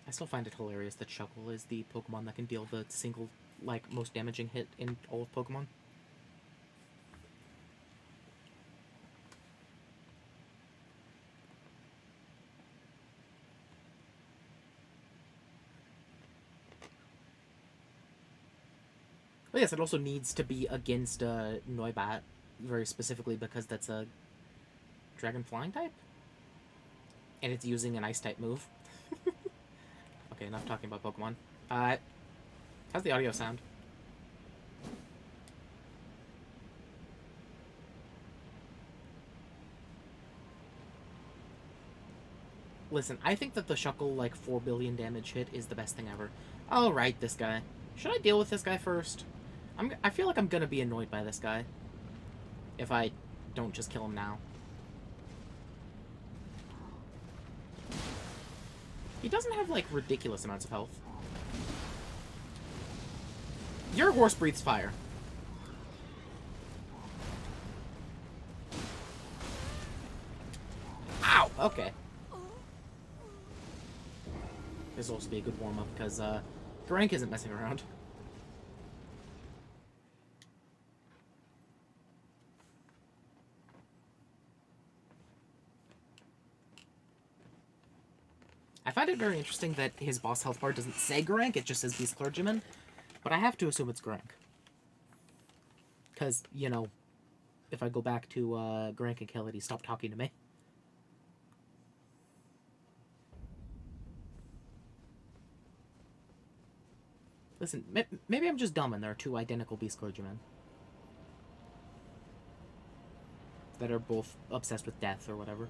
I still find it hilarious that Shuckle is the Pokemon that can deal the single, like, most damaging hit in all of Pokemon. But yes, it also needs to be against Noibat, very specifically because that's a Dragon Flying type? And it's using an Ice-type move. Okay, enough talking about Pokemon. How's the audio sound? Listen, I think that the Shuckle, like, 4 billion damage hit is the best thing ever. Alright, this guy. Should I deal with this guy first? I feel like I'm gonna be annoyed by this guy. If I don't just kill him now. He doesn't have, like, ridiculous amounts of health. Your horse breathes fire. Ow! Okay. This will also be a good warm-up, because, Grank isn't messing around. I find it very interesting that his boss health bar doesn't say Grank, it just says Beast Clergyman. But I have to assume it's Grank. Because, you know, if I go back to Grank and kill it, he stopped talking to me. Listen, maybe I'm just dumb and there are two identical Beast Clergymen. That are both obsessed with death or whatever.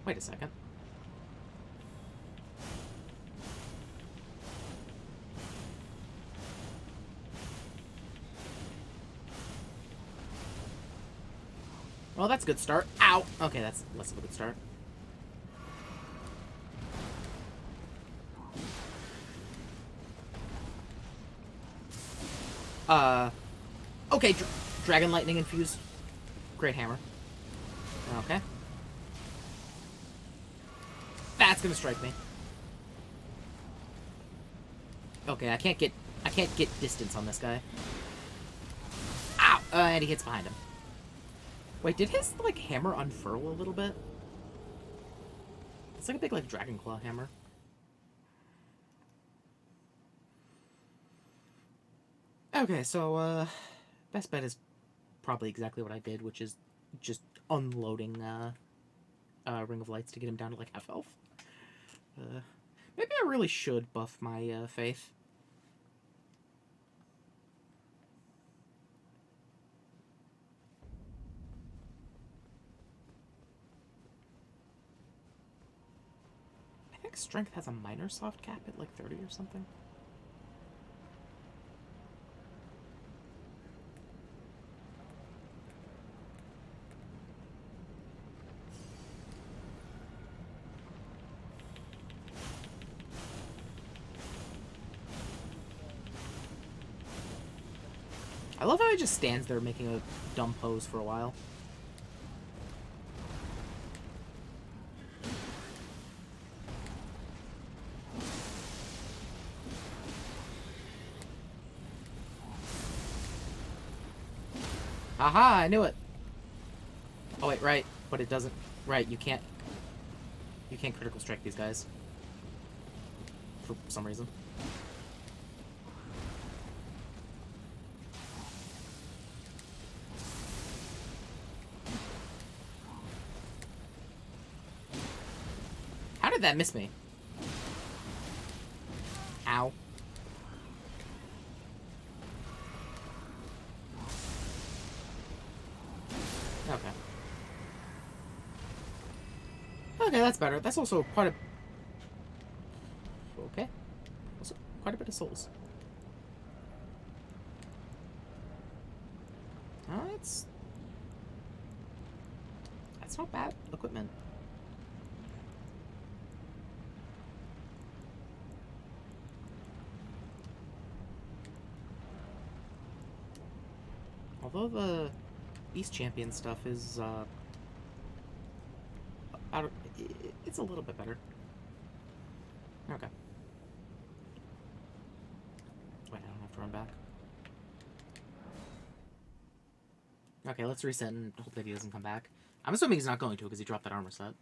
Wait a second. Well, that's a good start. Ow! Okay, that's less of a good start. Okay, Dragon Lightning infused. Great hammer. Okay. That's gonna strike me. Okay, I can't get distance on this guy. Ow! And he hits behind him. Wait, did his, like, hammer unfurl a little bit? It's like a big, like, Dragon Claw hammer. Okay, so, best bet is probably exactly what I did, which is just unloading, Ring of Lights to get him down to, like, half health. Maybe I really should buff my, Faith. I think Strength has a minor soft cap at, like, 30 or something. I love how he just stands there making a dumb pose for a while. Aha, I knew it. Oh wait, right, but it doesn't. Right, you can't critical strike these guys. For some reason. How did that miss me? Ow. Okay. Okay, that's better. That's also quite a... Okay. Also quite a bit of souls. Oh, that's not bad equipment. Although the East Champion stuff is It's a little bit better. Okay. Wait, I don't have to run back. Okay, let's reset and hope that he doesn't come back. I'm assuming he's not going to because he dropped that armor set.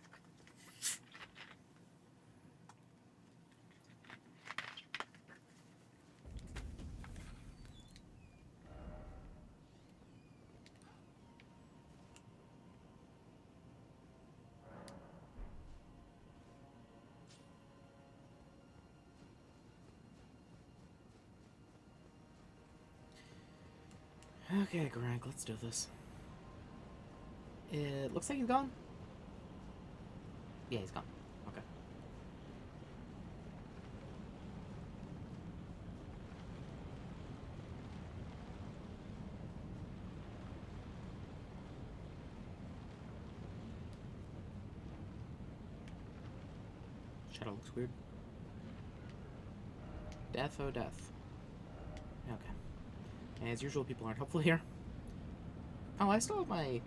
Okay, Greg, let's do this. It looks like he's gone. Yeah, he's gone. Okay. Shadow looks weird. Death, oh death. Okay. And as usual, people aren't helpful here. Oh, I still have my...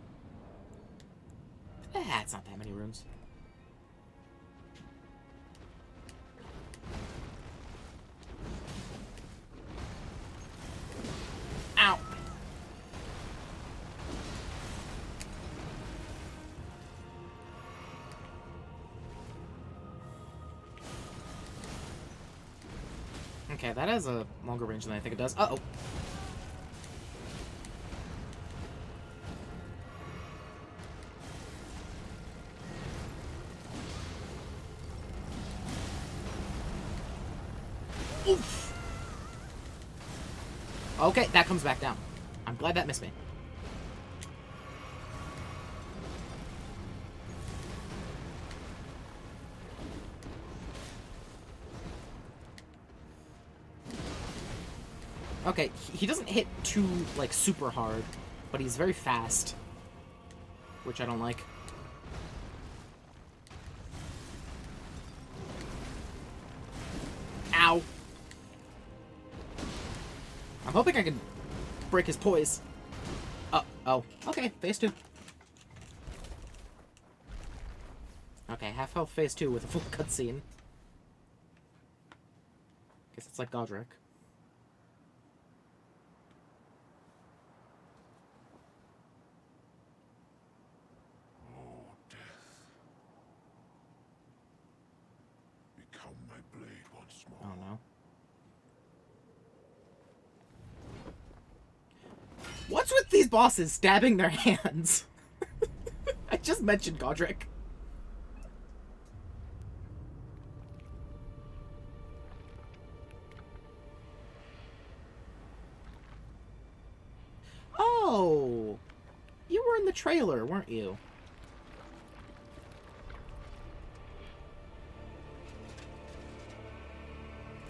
it's not that many runes. Ow! Okay, that has a longer range than I think it does. Uh-oh. Oof! Okay, that comes back down. I'm glad that missed me. Okay, he doesn't hit too, like, super hard, but he's very fast. Which I don't like. Ow! I'm hoping I can break his poise. Oh. Okay, phase 2. Okay, half health phase 2 with a full cutscene. Guess it's like Godric. Oh, death. Become my blade once more. Oh no. What's with these bosses stabbing their hands? I just mentioned Godric. Oh! You were in the trailer, weren't you?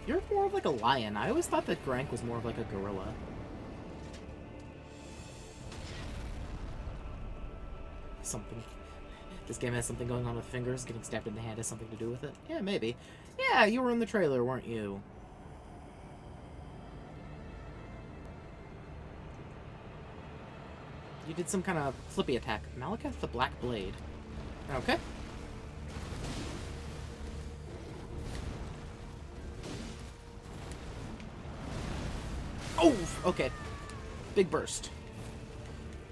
You're more of like a lion. I always thought that Grank was more of like a gorilla. Something. This game has something going on with fingers. Getting stabbed in the hand has something to do with it. Yeah, maybe. Yeah, you were in the trailer, weren't you? You did some kind of flippy attack. Malekith the Black Blade. Okay. Oh, okay. Big burst.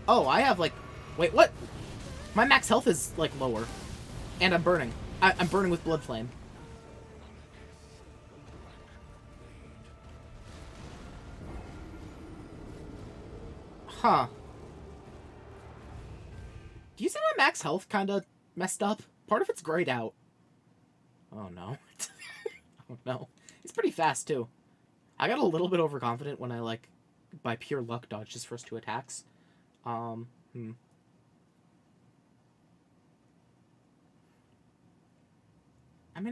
Oh, I have like... Wait, what? My max health is like lower. And I'm burning. I'm burning with Blood Flame. Huh. Do you see my max health kind of messed up? Part of it's grayed out. Oh no. Oh no. He's pretty fast too. I got a little bit overconfident when I, like, by pure luck, dodged his first 2 attacks. I mean,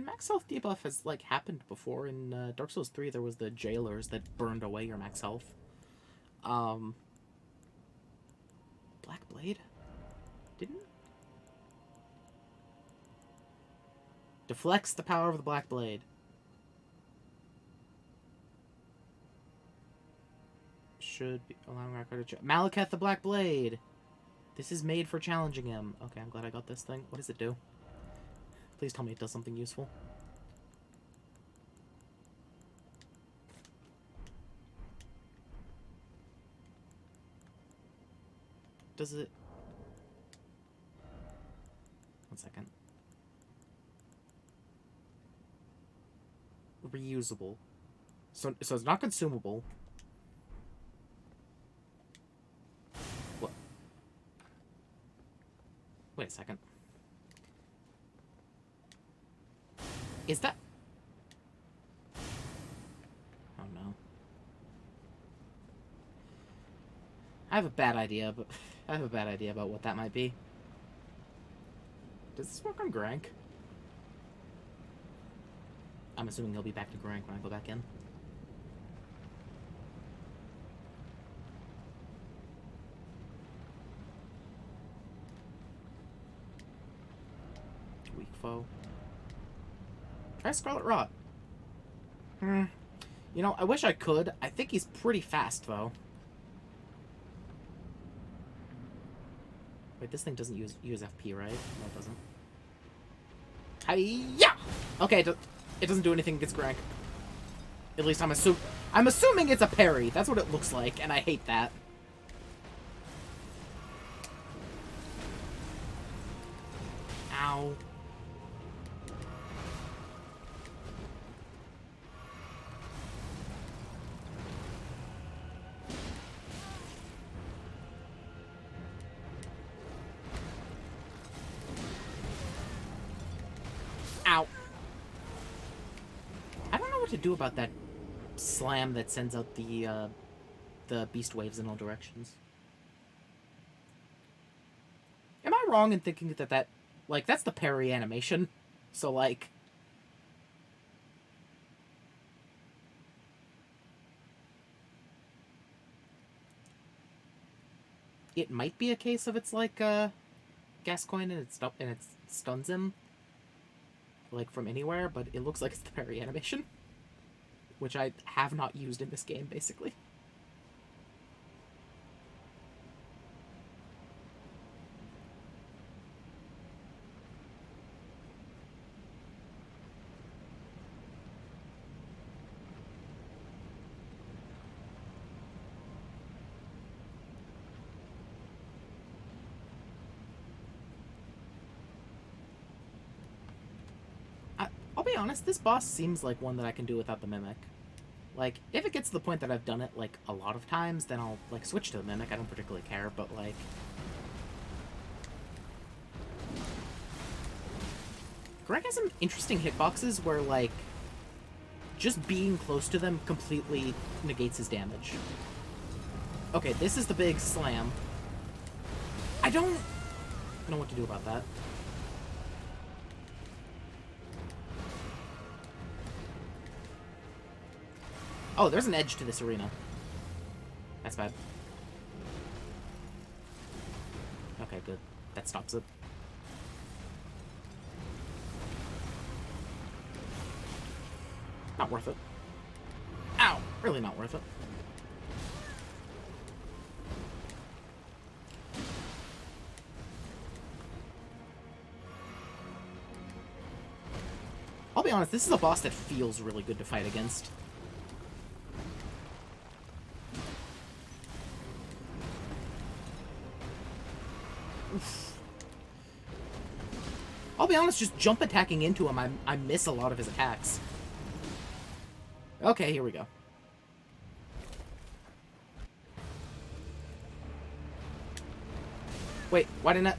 max health debuff has, like, happened before. In Dark Souls 3, there was the jailers that burned away your max health. Black Blade? Didn't? Deflects the power of the Black Blade. Should be allowing record to Malekith the Black Blade. This is made for challenging him. Okay, I'm glad I got this thing. What does it do? Please tell me it does something useful. Does it... One second. Reusable. So it's not consumable. What? Wait a second. Is that... Oh no. I have a bad idea, but... I have a bad idea about what that might be. Does this work on Grank? I'm assuming he'll be back to Grank when I go back in. Weak foe. Try Scarlet Rot. You know, I wish I could. I think he's pretty fast, though. Wait, this thing doesn't use FP, right? No, it doesn't. Hi-ya! Okay, it doesn't do anything against Grank. At least I'm assuming it's a parry. That's what it looks like, and I hate that. Ow. Ow. I don't know what to do about that slam that sends out the beast waves in all directions. Am I wrong in thinking that like, that's the parry animation? So, like... It might be a case of it's like, Gascoigne and it stuns him. Like, from anywhere, but it looks like it's the parry animation. Which I have not used in this game, basically. I'll be honest, this boss seems like one that I can do without the Mimic. Like, if it gets to the point that I've done it, like, a lot of times, then I'll, like, switch to the Mimic. I don't particularly care, but, like... Greg has some interesting hitboxes where, like, just being close to them completely negates his damage. Okay, this is the big slam. I don't know what to do about that. Oh, there's an edge to this arena. That's bad. Okay, good. That stops it. Not worth it. Ow! Really not worth it. I'll be honest, this is a boss that feels really good to fight against. I'll be honest, just jump attacking into him, I miss a lot of his attacks. Okay, here we go. Wait, why didn't it...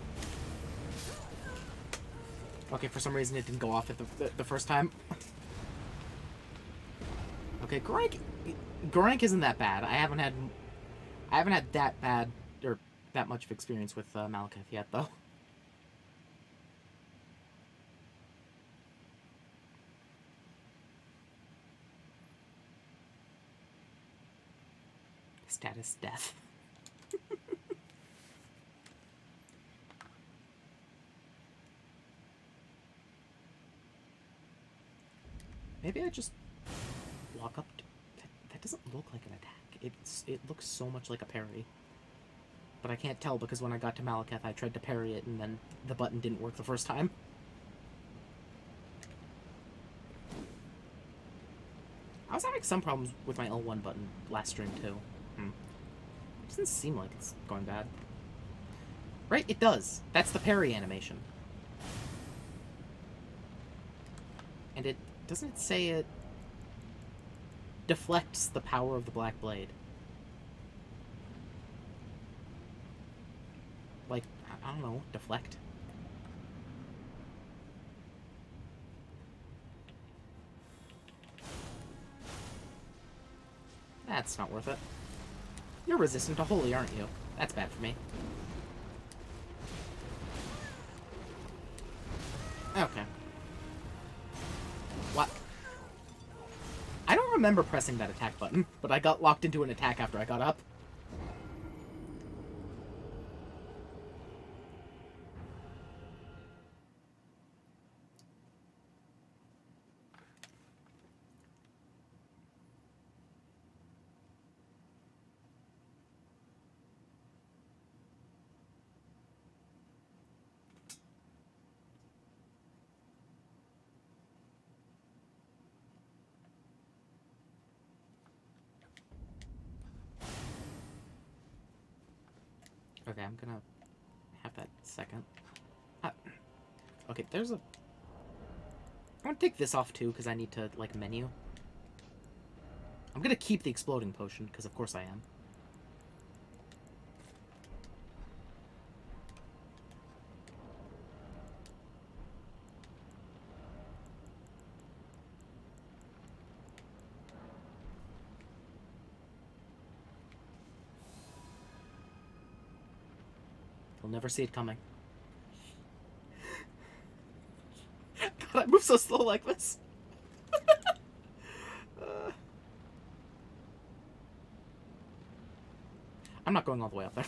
Okay, for some reason it didn't go off at the first time. Okay, Gorank isn't that bad. I haven't had that bad, or that much of experience with Malekith yet, though. Status death. Maybe I just walk up to... That doesn't look like an attack. It looks so much like a parry. But I can't tell because when I got to Malekith, I tried to parry it and then the button didn't work the first time. was having some problems with my L1 button last stream, too. Doesn't seem like it's going bad. Right? It does. That's the parry animation. And it... doesn't it say it deflects the power of the Black Blade? Like, I don't know, deflect? That's not worth it. You're resistant to holy, aren't you? That's bad for me. Okay. What? I don't remember pressing that attack button, but I got locked into an attack after I got up. Okay, I'm gonna have that second. Okay, there's a... I'm gonna take this off too, because I need to, like, menu. I'm gonna keep the exploding potion, because of course I am. You'll never see it coming. God, I move so slow like this. I'm not going all the way up there.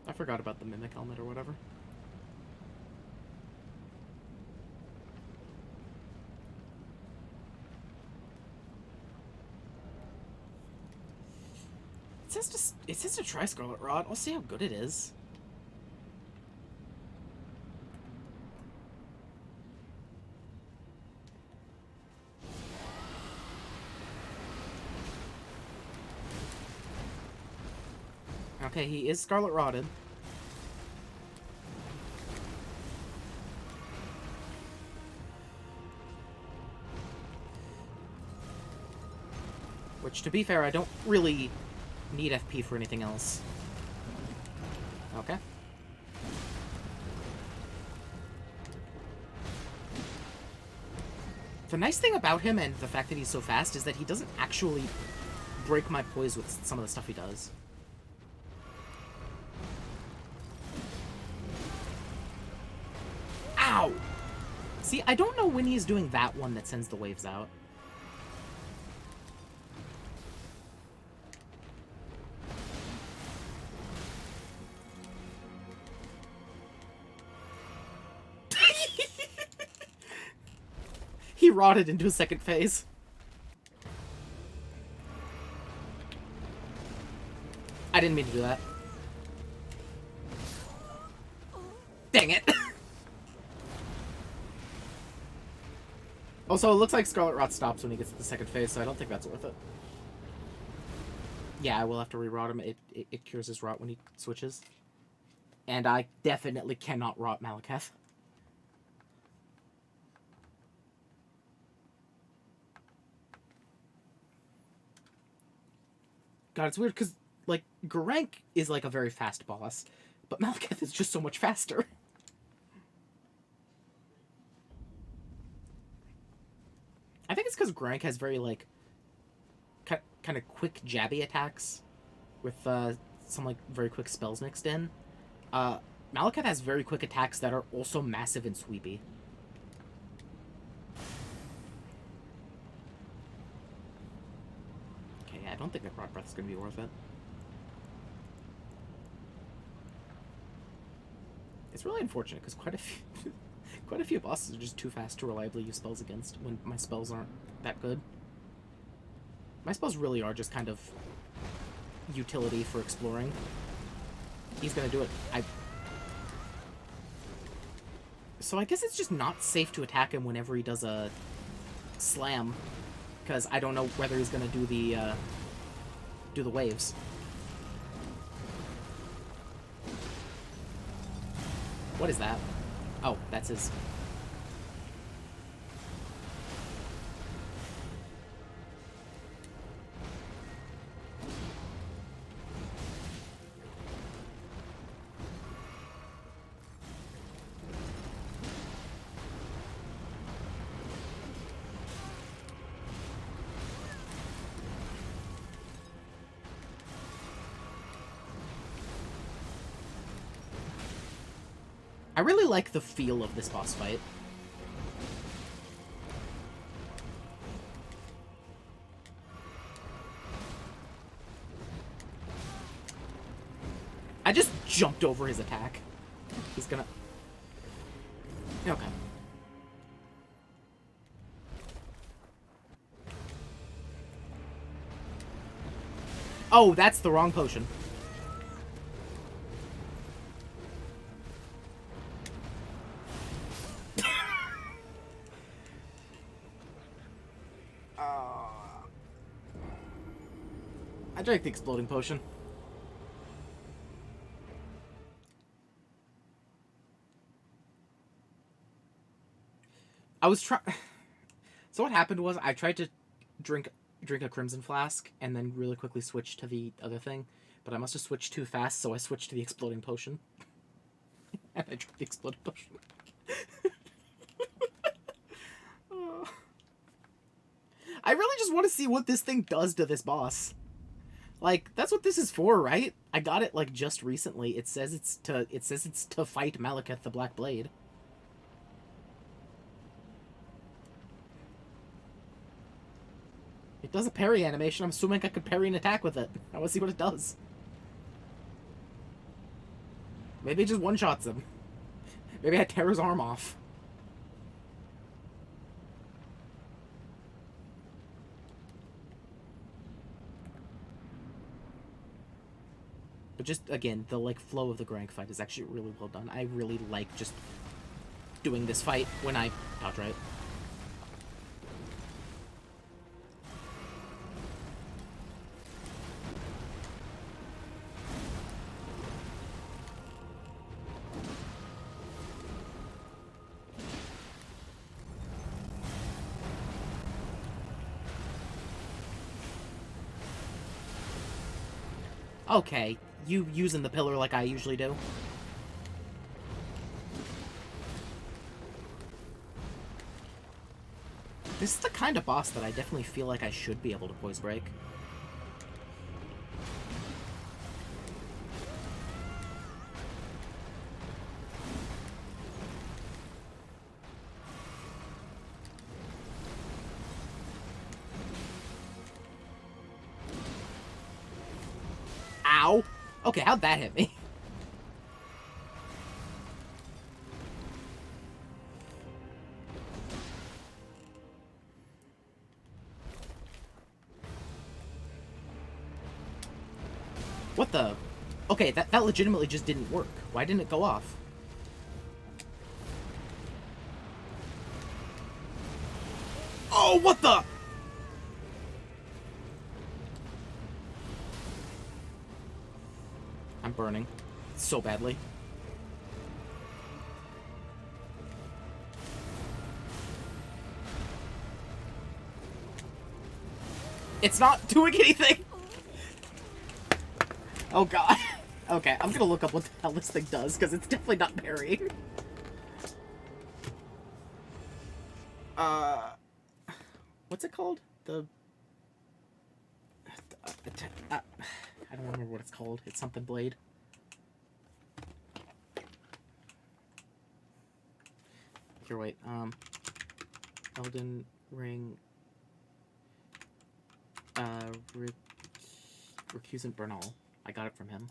I forgot about the mimic helmet or whatever. It says to try Scarlet Rod. I'll see how good it is. Okay, he is Scarlet Rodded. Which, to be fair, I don't really need FP for anything else. Okay. The nice thing about him, and the fact that he's so fast, is that he doesn't actually break my poise with some of the stuff he does. Ow! See, I don't know when he's doing that one that sends the waves out. He rotted into a second phase. I didn't mean to do that. Dang it. Also, it looks like Scarlet Rot stops when he gets to the second phase, so I don't think that's worth it. Yeah, I will have to re-rot him. It cures his rot when he switches. And I definitely cannot rot Malekith. God, it's weird, because, like, Garank is, like, a very fast boss, but Malekith is just so much faster. I think it's because Garank has very, like, kind of quick jabby attacks with some, like, very quick spells mixed in. Malekith has very quick attacks that are also massive and sweepy. Okay, yeah, I don't think that Rod Breath is going to be worth it. It's really unfortunate, because quite a few bosses are just too fast to reliably use spells against when my spells aren't that good. My spells really are just kind of utility for exploring. He's gonna do it. So I guess it's just not safe to attack him whenever he does a slam, because I don't know whether he's gonna do the waves. What is that? Oh, that's his. I really like the feel of this boss fight. I just jumped over his attack. He's gonna... Okay. Oh, that's the wrong potion. I drank the exploding potion. I was trying... So what happened was I tried to drink a crimson flask and then really quickly switch to the other thing, but I must have switched too fast, so I switched to the exploding potion. And I drank the exploding potion. I really just want to see what this thing does to this boss. Like, that's what this is for, right? I got it like just recently. It says it's to fight Malekith the Black Blade. It does a parry animation. I'm assuming I could parry an attack with it. I want to see what it does. Maybe it just one-shots him. Maybe I tear his arm off. But just, again, the, like, flow of the Grank fight is actually really well done. I really like just doing this fight when I dodge right. Okay, you using the pillar like I usually do. This is the kind of boss that I definitely feel like I should be able to poise break. Ow! Okay, how'd that hit me? What the? Okay, that legitimately just didn't work. Why didn't it go off? Oh, what the? I'm burning so badly. It's not doing anything! Oh god. Okay, I'm gonna look up what the hell this thing does, because it's definitely not parrying. What's it called? I don't remember what it's called. It's something blade. Here, wait. Elden Ring. Recusant Bernal. I got it from him.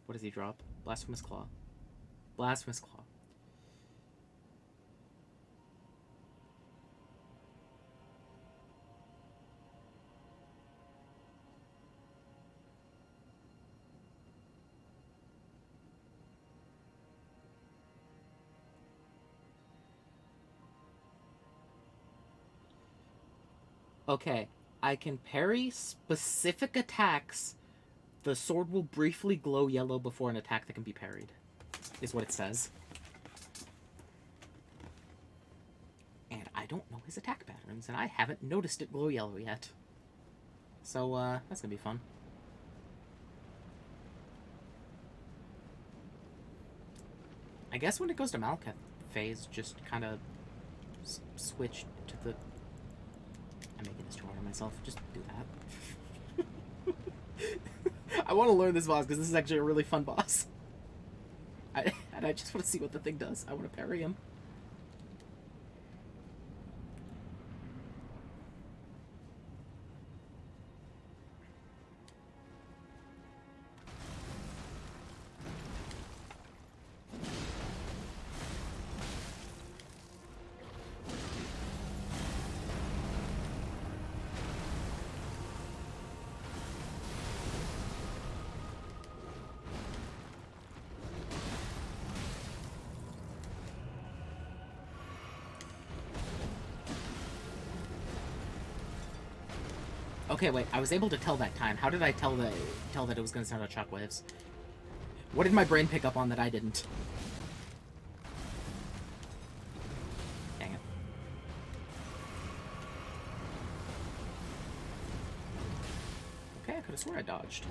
What does he drop? Blasphemous Claw. Blasphemous Claw. Okay, I can parry specific attacks. The sword will briefly glow yellow before an attack that can be parried, is what it says. And I don't know his attack patterns, and I haven't noticed it glow yellow yet. So, that's gonna be fun. I guess when it goes to Malkath phase, just kind of switch to the... I'm making this too hard on myself. Just do that. I want to learn this boss because this is actually a really fun boss. And I just want to see what the thing does. I want to parry him. Okay, wait, I was able to tell that time. How did I tell that it was going to sound out shockwaves? What did my brain pick up on that I didn't? Dang it. Okay, I could have swore I dodged.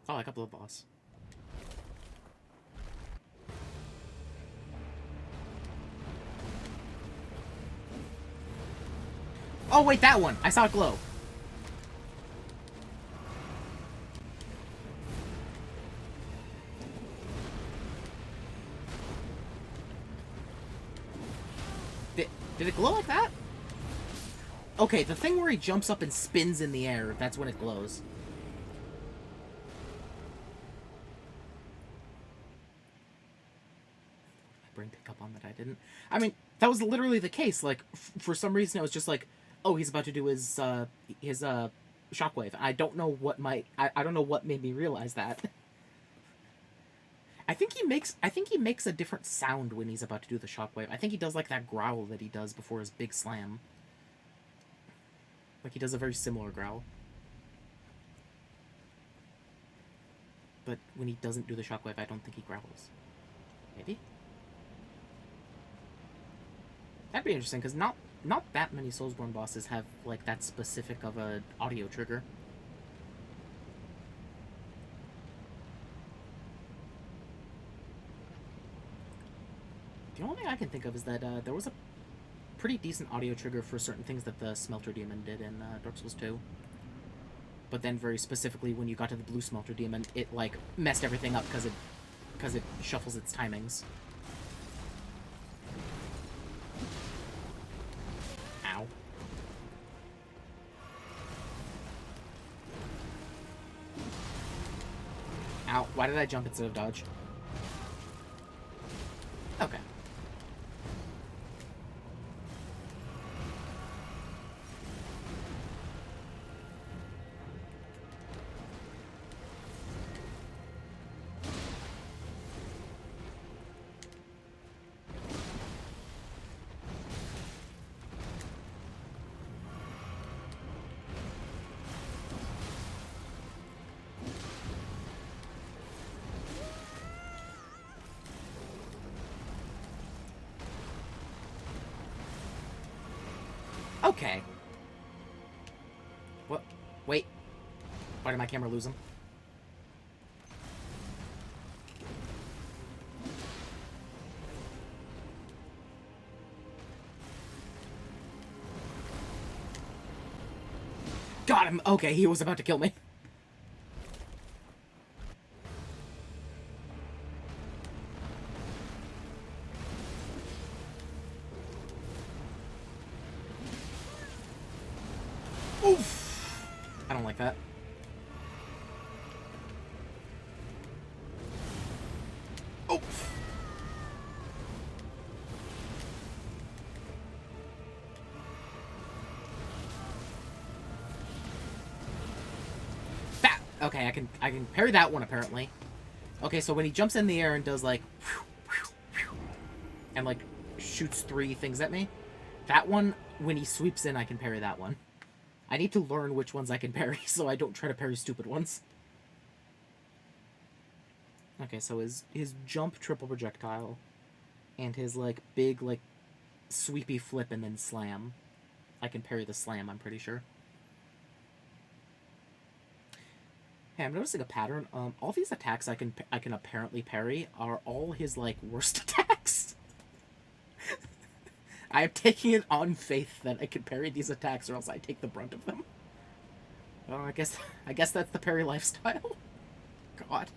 Oh, I got the boss. Oh, wait, that one! I saw it glow. Did it glow like that? Okay, the thing where he jumps up and spins in the air, that's when it glows. My brain picked up on that I didn't. I mean, that was literally the case. Like, for some reason, it was just like, oh, he's about to do his shockwave. I don't know what I don't know what made me realize that. I think he makes a different sound when he's about to do the shockwave. I think he does like that growl that he does before his big slam. Like he does a very similar growl. But when he doesn't do the shockwave, I don't think he growls. Maybe? That'd be interesting, because not that many Soulsborne bosses have like that specific of a audio trigger. The only thing I can think of is that there was a pretty decent audio trigger for certain things that the Smelter Demon did in Dark Souls 2. But then very specifically when you got to the Blue Smelter Demon, it like messed everything up because it shuffles its timings. Ow. Ow. Why did I jump instead of dodge? Okay. Okay. What? Wait. Why did my camera lose him? Got him! Okay, he was about to kill me. Oof! I don't like that. Oof! That! Okay, I can parry that one apparently. Okay, so when he jumps in the air and does like and like shoots 3 things at me, that one when he sweeps in, I can parry that one. I need to learn which ones I can parry so I don't try to parry stupid ones. Okay, so his jump triple projectile and his, like, big, like, sweepy flip and then slam. I can parry the slam, I'm pretty sure. Hey, I'm noticing a pattern. All these attacks I can apparently parry are all his, like, worst attacks. I am taking it on faith that I can parry these attacks, or else I take the brunt of them. Oh, I guess that's the parry lifestyle. God.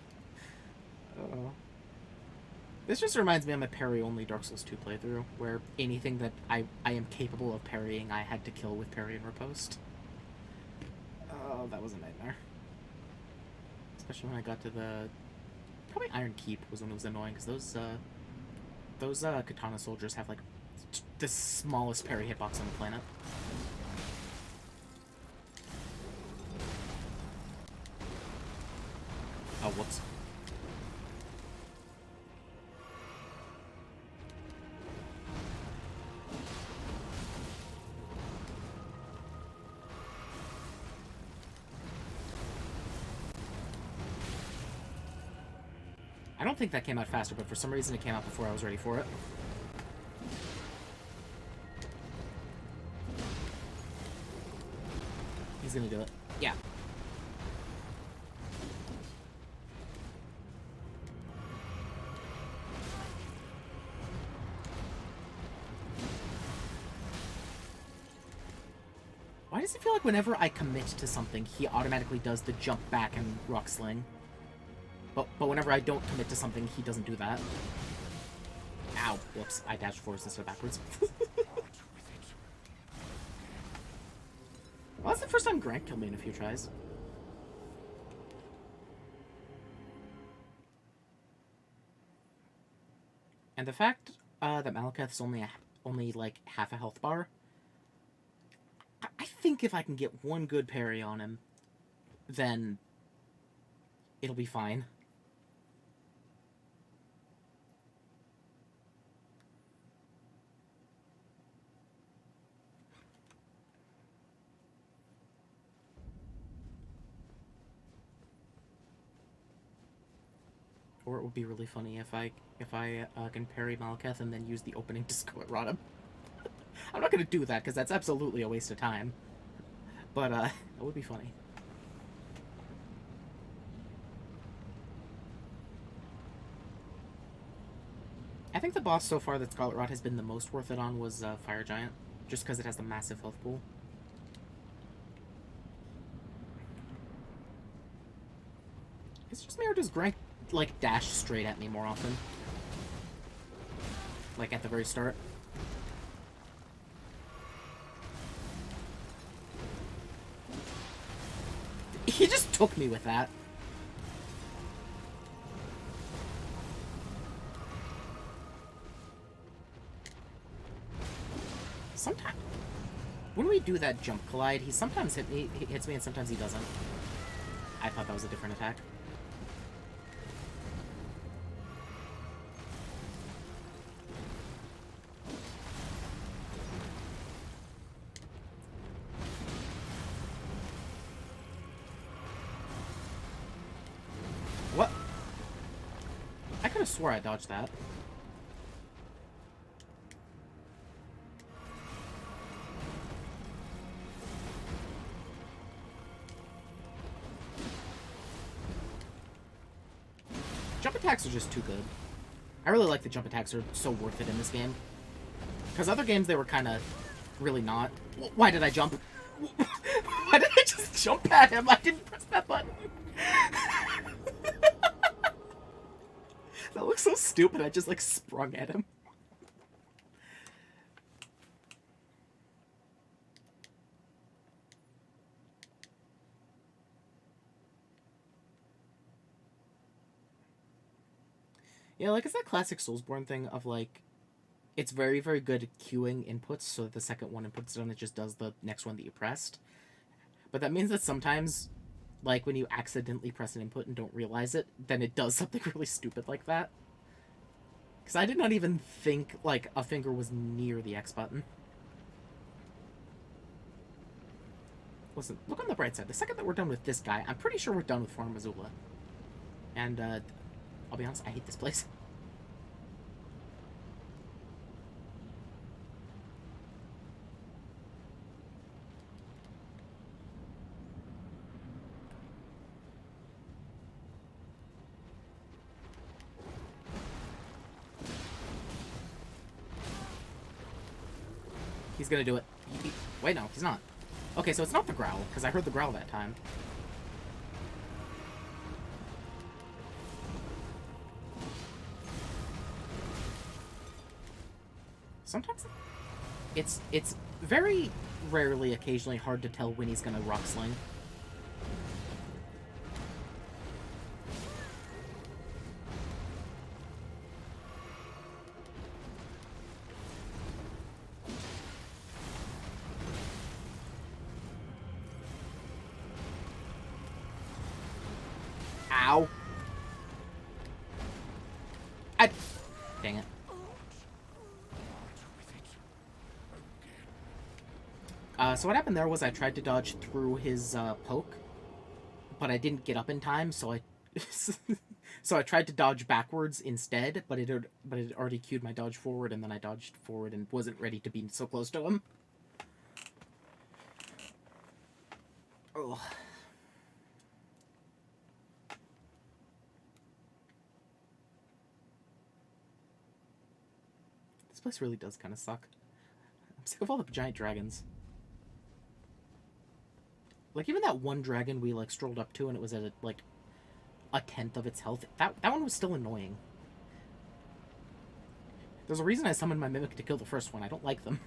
This just reminds me of my parry-only Dark Souls 2 playthrough, where anything that I am capable of parrying, I had to kill with parry and riposte. Oh, that was a nightmare. Especially when I got to the... Probably Iron Keep was when it was annoying, because those katana soldiers have, like, the smallest parry hitbox on the planet. Oh, whoops. I don't think that came out faster, but for some reason it came out before I was ready for it. He's gonna do it. Yeah. Why does it feel like whenever I commit to something, he automatically does the jump back and rock sling? But whenever I don't commit to something, he doesn't do that. Ow. Whoops. I dashed forwards instead of backwards. Well, that's the first time Grant killed me in a few tries. And the fact that Malekith's only like half a health bar, I think if I can get one good parry on him, then it'll be fine. Or it would be really funny if I can parry Malekith and then use the opening to squat rod him. I'm not gonna do that because that's absolutely a waste of time. But that would be funny. I think the boss so far that Scarlet Rot has been the most worth it on was Fire Giant, just because it has the massive health pool. It's just me, or does Grant like dash straight at me more often? Like at the very start. He just took me with that. Sometimes when we do that jump collide, he sometimes hits me and sometimes he doesn't. I thought that was a different attack. What? I could have swore I dodged that. Jump attacks are just too good. I really like the jump attacks are so worth it in this game. Because other games, they were kind of really not. Why did I jump? Why did I just jump at him? I didn't press that button. That looks so stupid. I just, like, sprung at him. Yeah, like, it's that classic Soulsborne thing of, like, it's very, very good at queuing inputs, so that the second one input's done, it just does the next one that you pressed. But that means that sometimes, like, when you accidentally press an input and don't realize it, then it does something really stupid like that. Because I did not even think, like, a finger was near the X button. Listen, look on the bright side. The second that we're done with this guy, I'm pretty sure we're done with Farm Missoula. And, I'll be honest, I hate this place. He's gonna do it. Wait, no, he's not. Okay, so it's not the growl, because I heard the growl that time. Sometimes it's very rarely, occasionally hard to tell when he's gonna rock sling. Ow. Dang it. So what happened there was I tried to dodge through his poke, but I didn't get up in time, so I so I tried to dodge backwards instead, but it had already queued my dodge forward, and then I dodged forward and wasn't ready to be so close to him. Oh. This place really does kind of suck. I'm sick of all the giant dragons. Like, even that one dragon we, like, strolled up to and it was at, like, a tenth of its health. That one was still annoying. There's a reason I summoned my Mimic to kill the first one. I don't like them.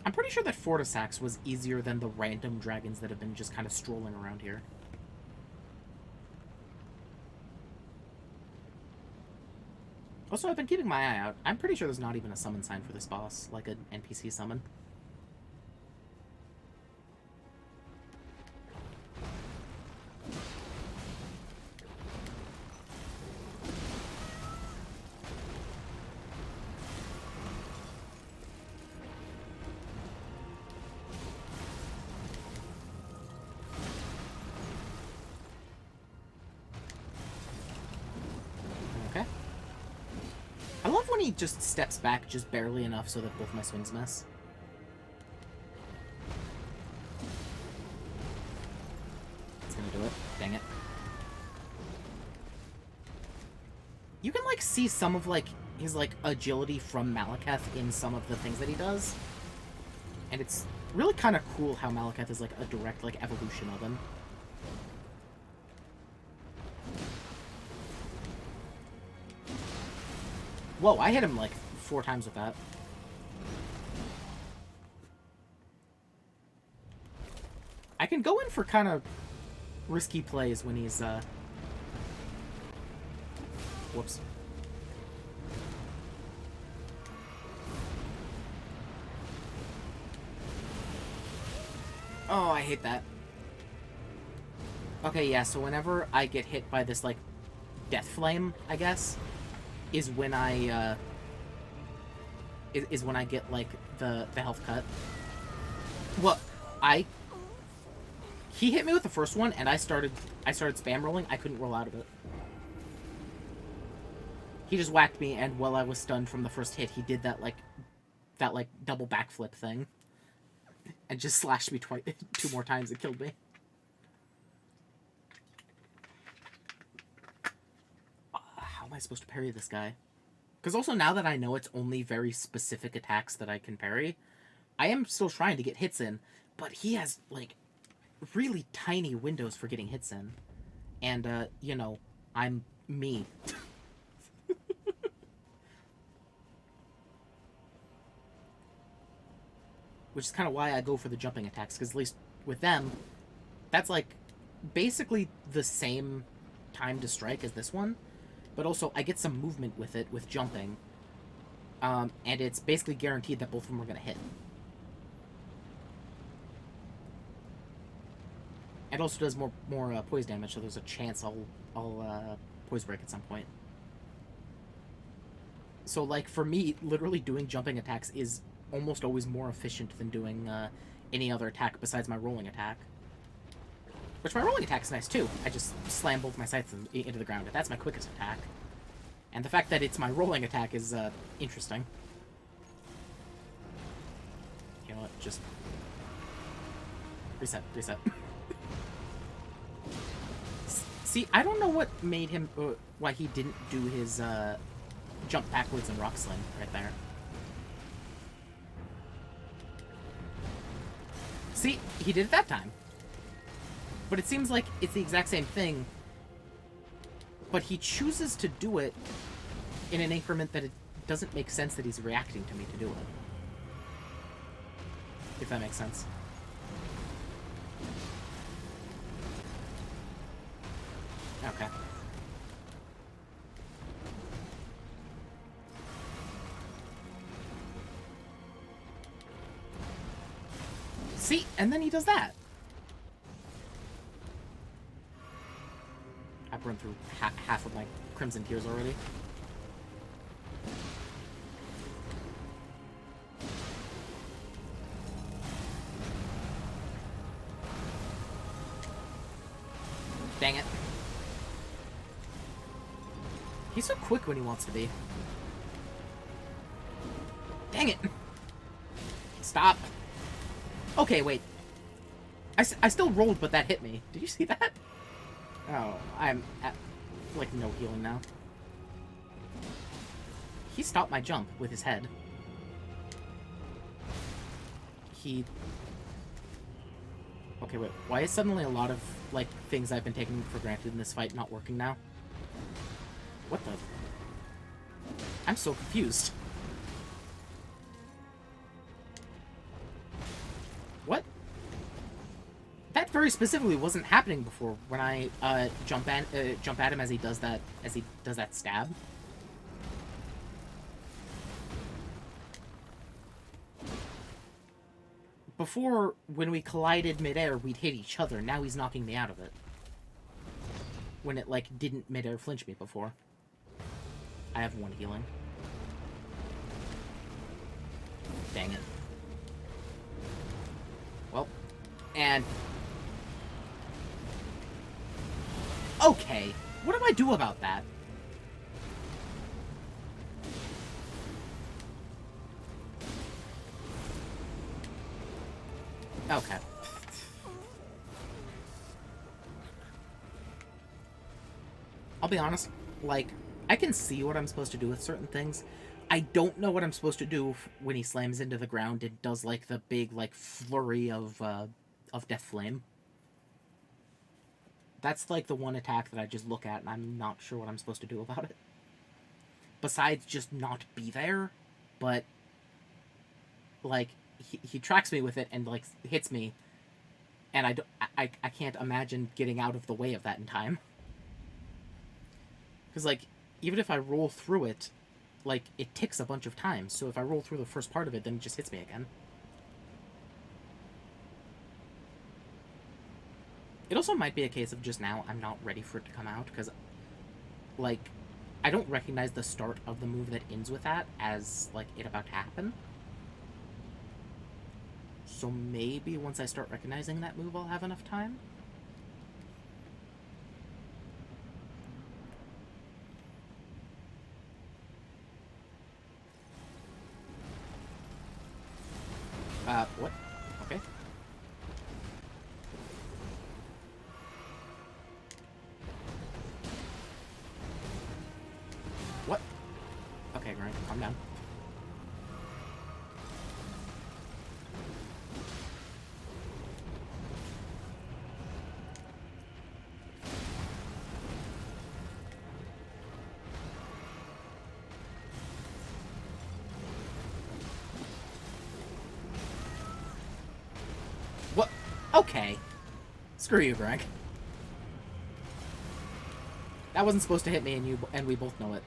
I'm pretty sure that Fortisax was easier than the random dragons that have been just kind of strolling around here. Also, I've been keeping my eye out. I'm pretty sure there's not even a summon sign for this boss, like an NPC summon. Okay. I love when he just steps back just barely enough so that both my swings miss. It's gonna do it. Dang it. You can, like, see some of, like, his, like, agility from Malekith in some of the things that he does. And it's really kind of cool how Malekith is, like, a direct, like, evolution of him. Whoa, I hit him, like, 4 times with that. I can go in for kind of risky plays when he's, Whoops. Oh, I hate that. Okay, yeah, so whenever I get hit by this, like, death flame, I guess, is when I, is when I get, like, the health cut. Well, he hit me with the first one, and I started spam rolling. I couldn't roll out of it. He just whacked me, and while I was stunned from the first hit, he did that double backflip thing. And just slashed me 2 more times and killed me. How am I supposed to parry this guy? Because also, now that I know it's only very specific attacks that I can parry, I am still trying to get hits in, but he has, like, really tiny windows for getting hits in. And, you know, I'm me. Which is kind of why I go for the jumping attacks, because at least with them, that's, like, basically the same time to strike as this one, but also I get some movement with it, with jumping, and it's basically guaranteed that both of them are going to hit. It also does more poise damage, so there's a chance I'll poise break at some point. So, like, for me, literally doing jumping attacks is almost always more efficient than doing any other attack besides my rolling attack. Which my rolling attack is nice too. I just slam both my scythes into the ground. That's my quickest attack. And the fact that it's my rolling attack is interesting. You know what? Just reset. See, I don't know what made him, why he didn't do his jump backwards and rock slam right there. See, he did it that time. But it seems like it's the exact same thing, but he chooses to do it in an increment that it doesn't make sense that he's reacting to me to do it. If that makes sense. Okay. See? And then he does that. I've run through half of my Crimson Tears already. Dang it. He's so quick when he wants to be. Dang it! Stop. Okay, wait. I still rolled, but that hit me. Did you see that? Oh, I'm at, like, no healing now. He stopped my jump with his head. Okay, wait. Why is suddenly a lot of, like, things I've been taking for granted in this fight not working now? What the? I'm so confused. What? That very specifically wasn't happening before when I jump at him as he does that stab. Before, when we collided midair, we'd hit each other. Now he's knocking me out of it. When it, like, didn't midair flinch me before. I have one healing. Dang it. Well, and... Okay, what do I do about that? Okay. I'll be honest, like, I can see what I'm supposed to do with certain things. I don't know what I'm supposed to do when he slams into the ground and does, like, the big, like, flurry of Death Flame. That's, like, the one attack that I just look at and I'm not sure what I'm supposed to do about it. Besides just not be there, but, like, he tracks me with it and, like, hits me, and I can't imagine getting out of the way of that in time. Because, like, even if I roll through it, like, it ticks a bunch of times, so if I roll through the first part of it, then it just hits me again. It also might be a case of just now I'm not ready for it to come out, because, like, I don't recognize the start of the move that ends with that as, like, it about to happen. So maybe once I start recognizing that move, I'll have enough time. What? Okay. What? Okay, Grant, calm down. What? Okay. Screw you, Greg. That wasn't supposed to hit me, and we both know it.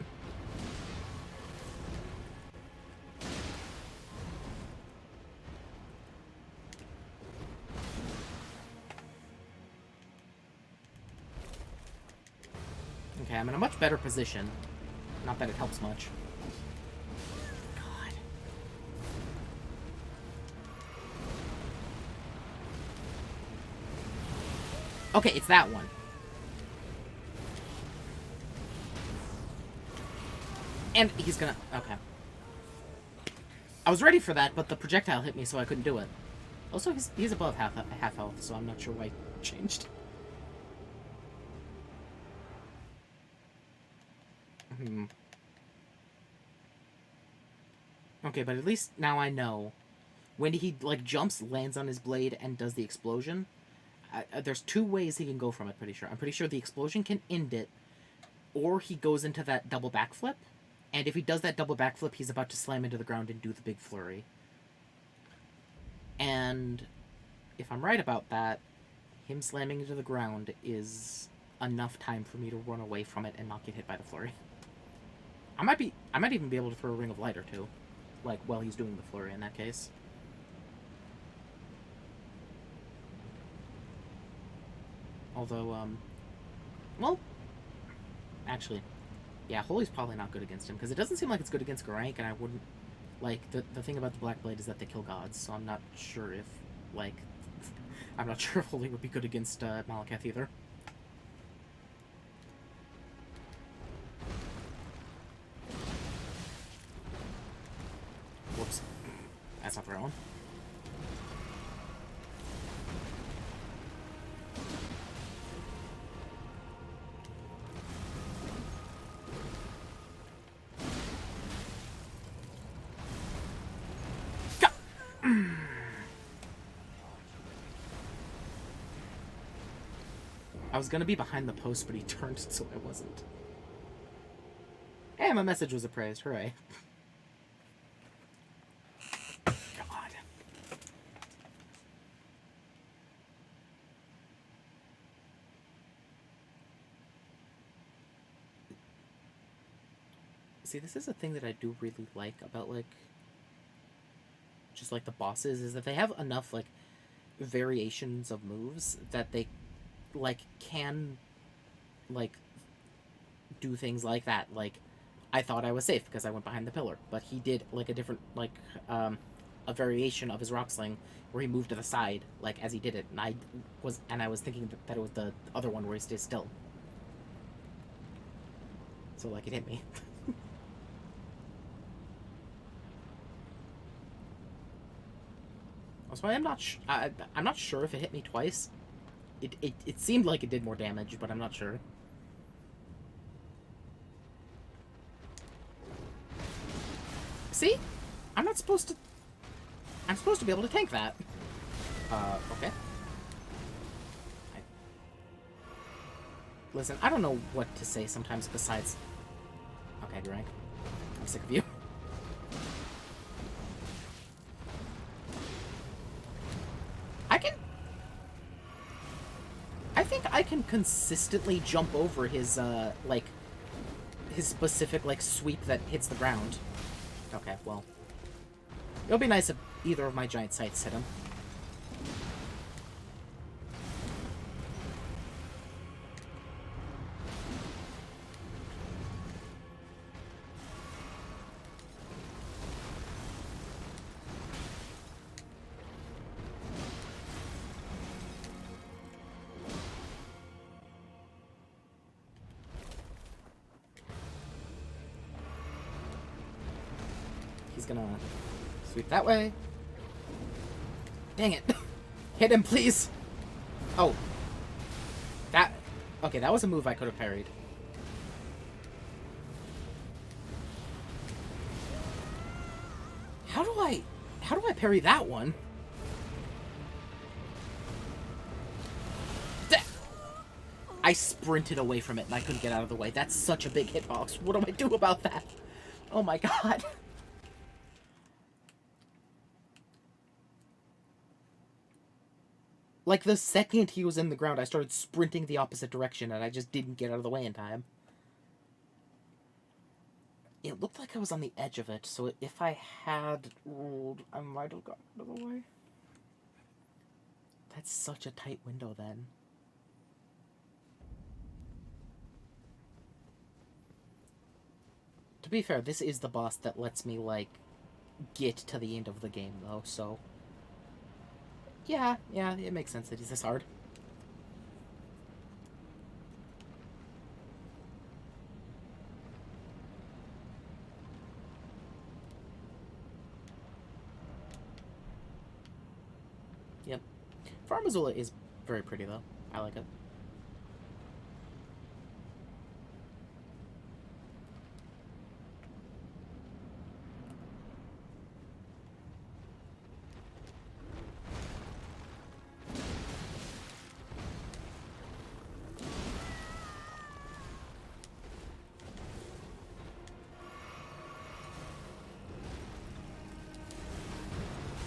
Okay, I'm in a much better position. Not that it helps much. God. Okay, it's that one. And he's gonna... Okay. I was ready for that, but the projectile hit me, so I couldn't do it. Also, he's above half health, so I'm not sure why it changed. Okay, but at least now I know. When he, like, jumps, lands on his blade, and does the explosion, there's two ways he can go from it, pretty sure. I'm pretty sure the explosion can end it, or he goes into that double backflip, and if he does that double backflip, he's about to slam into the ground and do the big flurry. And if I'm right about that, him slamming into the ground is enough time for me to run away from it and not get hit by the flurry. I might even be able to throw a ring of light or two, like, while he's doing the flurry in that case. Although, well, actually, yeah, Holy's probably not good against him, because it doesn't seem like it's good against Garank, and I wouldn't, like, the thing about the Black Blade is that they kill gods, so I'm not sure if, like, I'm not sure if Holy would be good against, Malekith either. Whoops. That's not the right one. I was gonna be behind the post, but he turned so I wasn't. Hey, my message was appraised. Hooray. God. See, this is a thing that I do really like about, like, just, like, the bosses, is that they have enough, like, variations of moves that they, like, can, like, do things like that. Like, I thought I was safe because I went behind the pillar, but he did, like, a different, like, a variation of his rock sling where he moved to the side, like, as he did it, and I was thinking that it was the other one where he stays still. So, like, it hit me. Also, I'm not sure if it hit me twice. It seemed like it did more damage, but I'm not sure. See? I'm supposed to be able to tank that. Okay. Listen, I don't know what to say sometimes besides... Okay, Garank. I'm sick of you. I think I can consistently jump over his, like, his specific, like, sweep that hits the ground. Okay, well. It'll be nice if either of my giant scythes hit him. He's gonna sweep that way. Dang it. Hit him, please. Oh. That... Okay, that was a move I could have parried. How do I parry that one? I sprinted away from it and I couldn't get out of the way. That's such a big hitbox. What do I do about that? Oh my god. Like, the second he was in the ground, I started sprinting the opposite direction, and I just didn't get out of the way in time. It looked like I was on the edge of it, so if I had rolled, I might have gotten out of the way. That's such a tight window, then. To be fair, this is the boss that lets me, like, get to the end of the game, though, so... Yeah, it makes sense that he's this hard. Farm Azula is very pretty, though. I like it.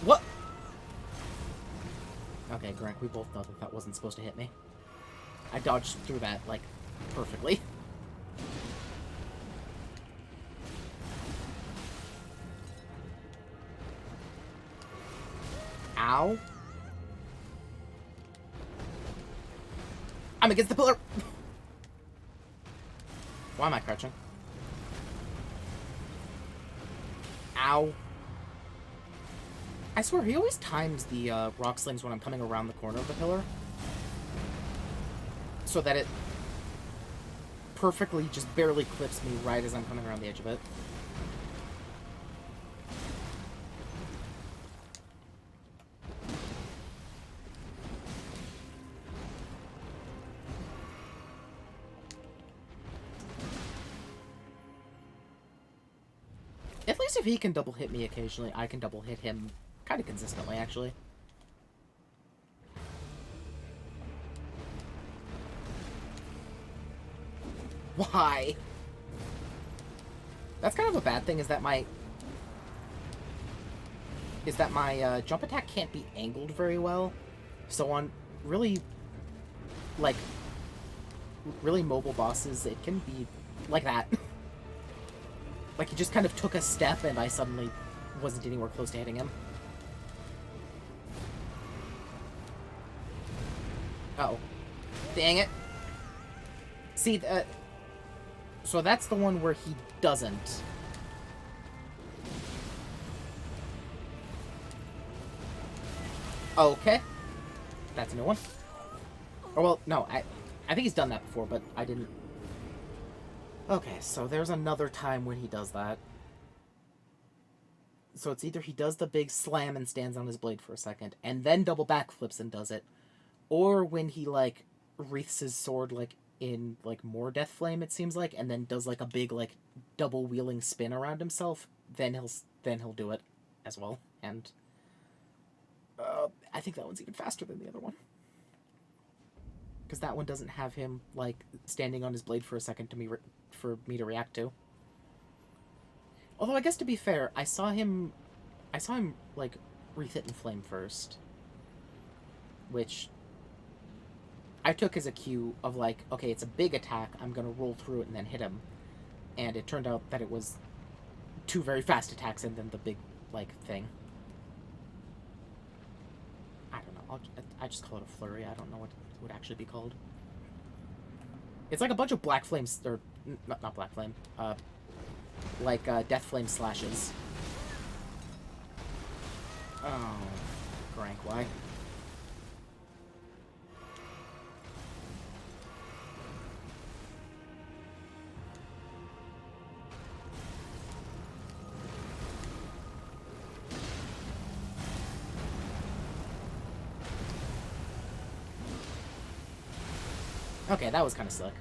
What? Okay, Grant, we both know that that wasn't supposed to hit me. I dodged through that, like, perfectly. Ow. I'm against the pillar! Why am I crouching? Ow. I swear, he always times the rock slings when I'm coming around the corner of the pillar. So that it perfectly just barely clips me right as I'm coming around the edge of it. At least if he can double hit me occasionally, I can double hit him kind of consistently, actually. Why? That's kind of a bad thing, is that my jump attack can't be angled very well. So on really, like, really mobile bosses, it can be like that. Like, he just kind of took a step and I suddenly wasn't anywhere close to hitting him. Uh-oh. Dang it. See, so that's the one where he doesn't. Okay. That's a new one. Or, well, no, I think he's done that before, but I didn't. Okay, so there's another time when he does that. So it's either he does the big slam and stands on his blade for a second, and then double backflips and does it, or when he, like, wreaths his sword, like, in, like, more Death Flame, it seems like, and then does, like, a big, like, double wheeling spin around himself, then he'll do it as well. And I think that one's even faster than the other one. Because that one doesn't have him, like, standing on his blade for a second for me to react to. Although, I guess to be fair, I saw him, like, wreath it in flame first. Which I took as a cue of, like, okay, it's a big attack, I'm gonna roll through it and then hit him. And it turned out that it was two very fast attacks and then the big, like, thing. I don't know, I just call it a flurry, I don't know what it would actually be called. It's like a bunch of black flames, or, not black flame, like, death flame slashes. Oh, Grank, why? Okay, that was kind of slick.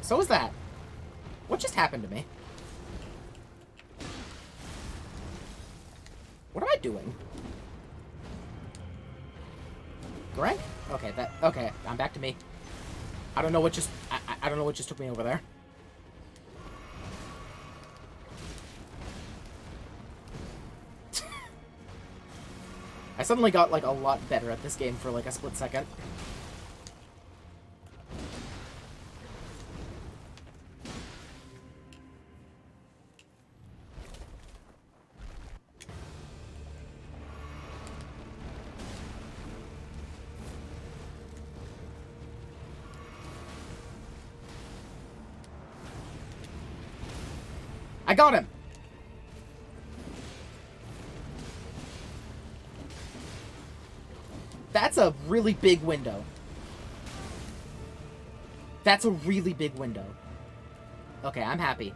So was that. What just happened to me? What am I doing? Greg? Okay, okay, I'm back to me. I don't know what just... I don't know what just took me over there. I suddenly got, like, a lot better at this game for, like, a split second. I got him! That's a really big window. That's a really big window. Okay, I'm happy.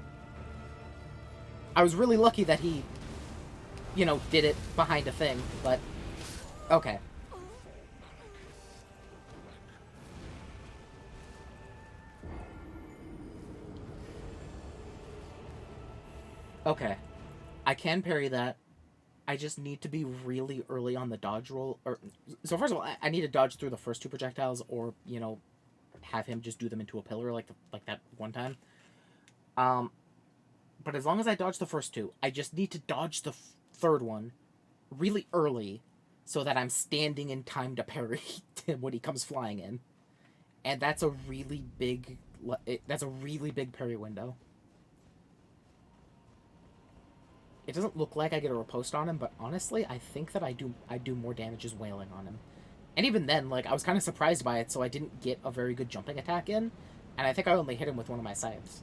I was really lucky that he you know, did it behind a thing, but okay. Okay. I can parry that. I just need to be really early on the dodge roll. Or so first of all, I need to dodge through the first two projectiles, or you know, have him just do them into a pillar like that one time. Um, but as long as I dodge the first two, I just need to dodge the third one really early, so that I'm standing in time to parry him when he comes flying in, and that's a really big. That's a really big parry window. It doesn't look like I get a riposte on him, but honestly, I think that I do more damage as wailing on him. And even then, like, I was kind of surprised by it, so I didn't get a very good jumping attack in, and I think I only hit him with one of my scythes.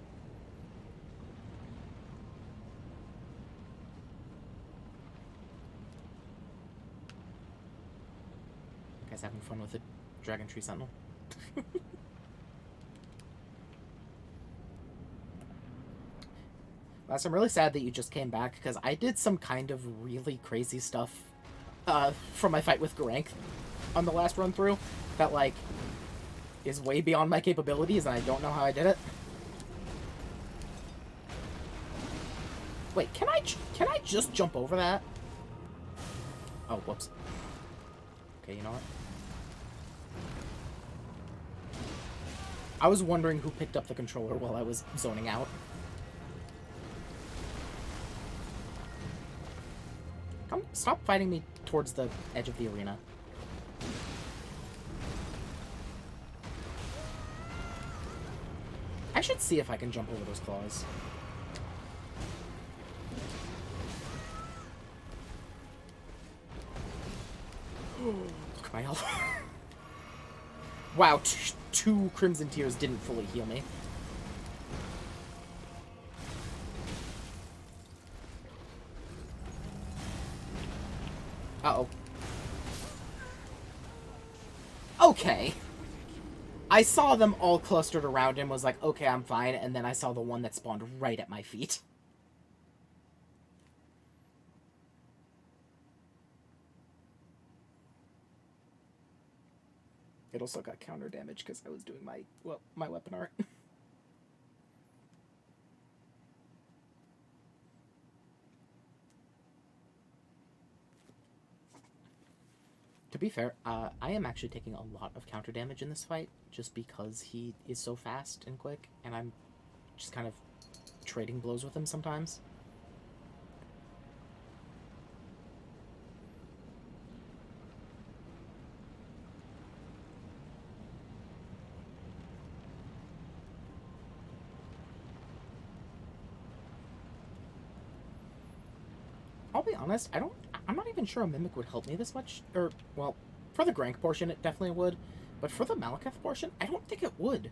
Guys having fun with the Dragon Tree Sentinel. Last, I'm really sad that you just came back, because I did some kind of really crazy stuff from my fight with Garank on the last run through that, like, is way beyond my capabilities, and I don't know how I did it. Wait, can I just jump over that? Oh, whoops. Okay, you know what? I was wondering who picked up the controller while I was zoning out. Come, stop fighting me towards the edge of the arena. I should see if I can jump over those claws. Look at my health. Wow, two Crimson Tears didn't fully heal me. Uh-oh. Okay. I saw them all clustered around him, was like, okay, I'm fine, and then I saw the one that spawned right at my feet. It also got counter damage because I was doing my weapon art. To be fair, I am actually taking a lot of counter damage in this fight, just because he is so fast and quick, and I'm just kind of trading blows with him sometimes. I'll be honest, I'm not even sure a Mimic would help me this much. Or, well, for the Grank portion, it definitely would. But for the Malekith portion, I don't think it would.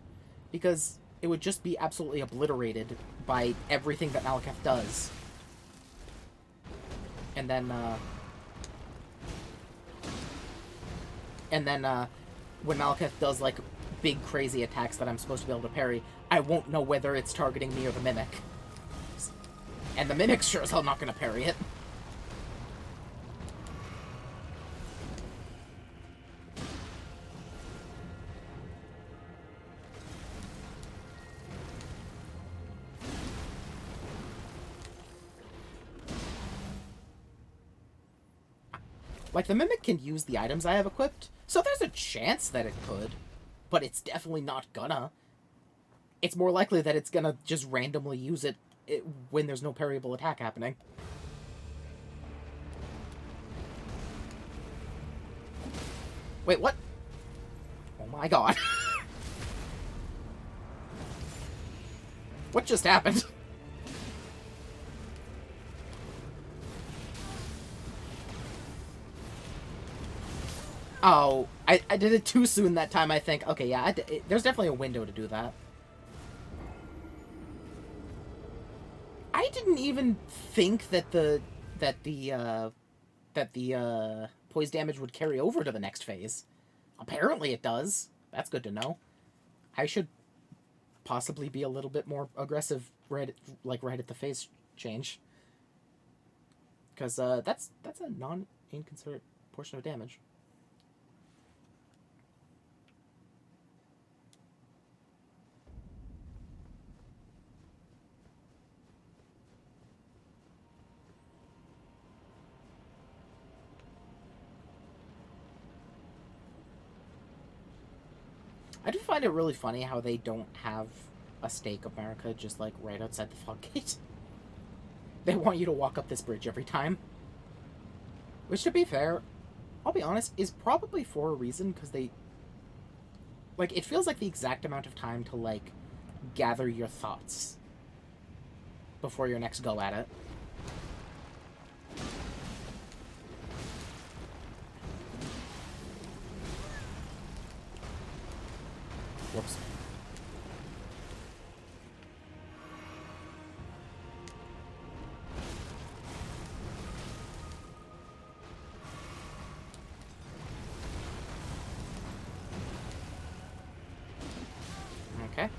Because it would just be absolutely obliterated by everything that Malekith does. And then, when Malekith does, like, big crazy attacks that I'm supposed to be able to parry, I won't know whether it's targeting me or the Mimic. And the Mimic's sure as hell not going to parry it. Like, the Mimic can use the items I have equipped, so there's a chance that it could, but it's definitely not gonna. It's more likely that it's gonna just randomly use it when there's no parryable attack happening. Wait, what? Oh my god. What just happened? Oh, I did it too soon that time, I think. Okay, yeah, there's definitely a window to do that. I didn't even think that the poise damage would carry over to the next phase. Apparently it does. That's good to know. I should possibly be a little bit more aggressive right at the phase change. Because that's a non-inconsiderate portion of damage. I do find it really funny how they don't have a stake America just like right outside the fog gate. They want you to walk up this bridge every time. Which, to be fair, I'll be honest, is probably for a reason, because they... Like, it feels like the exact amount of time to, like, gather your thoughts before your next go at it. Whoops. Okay.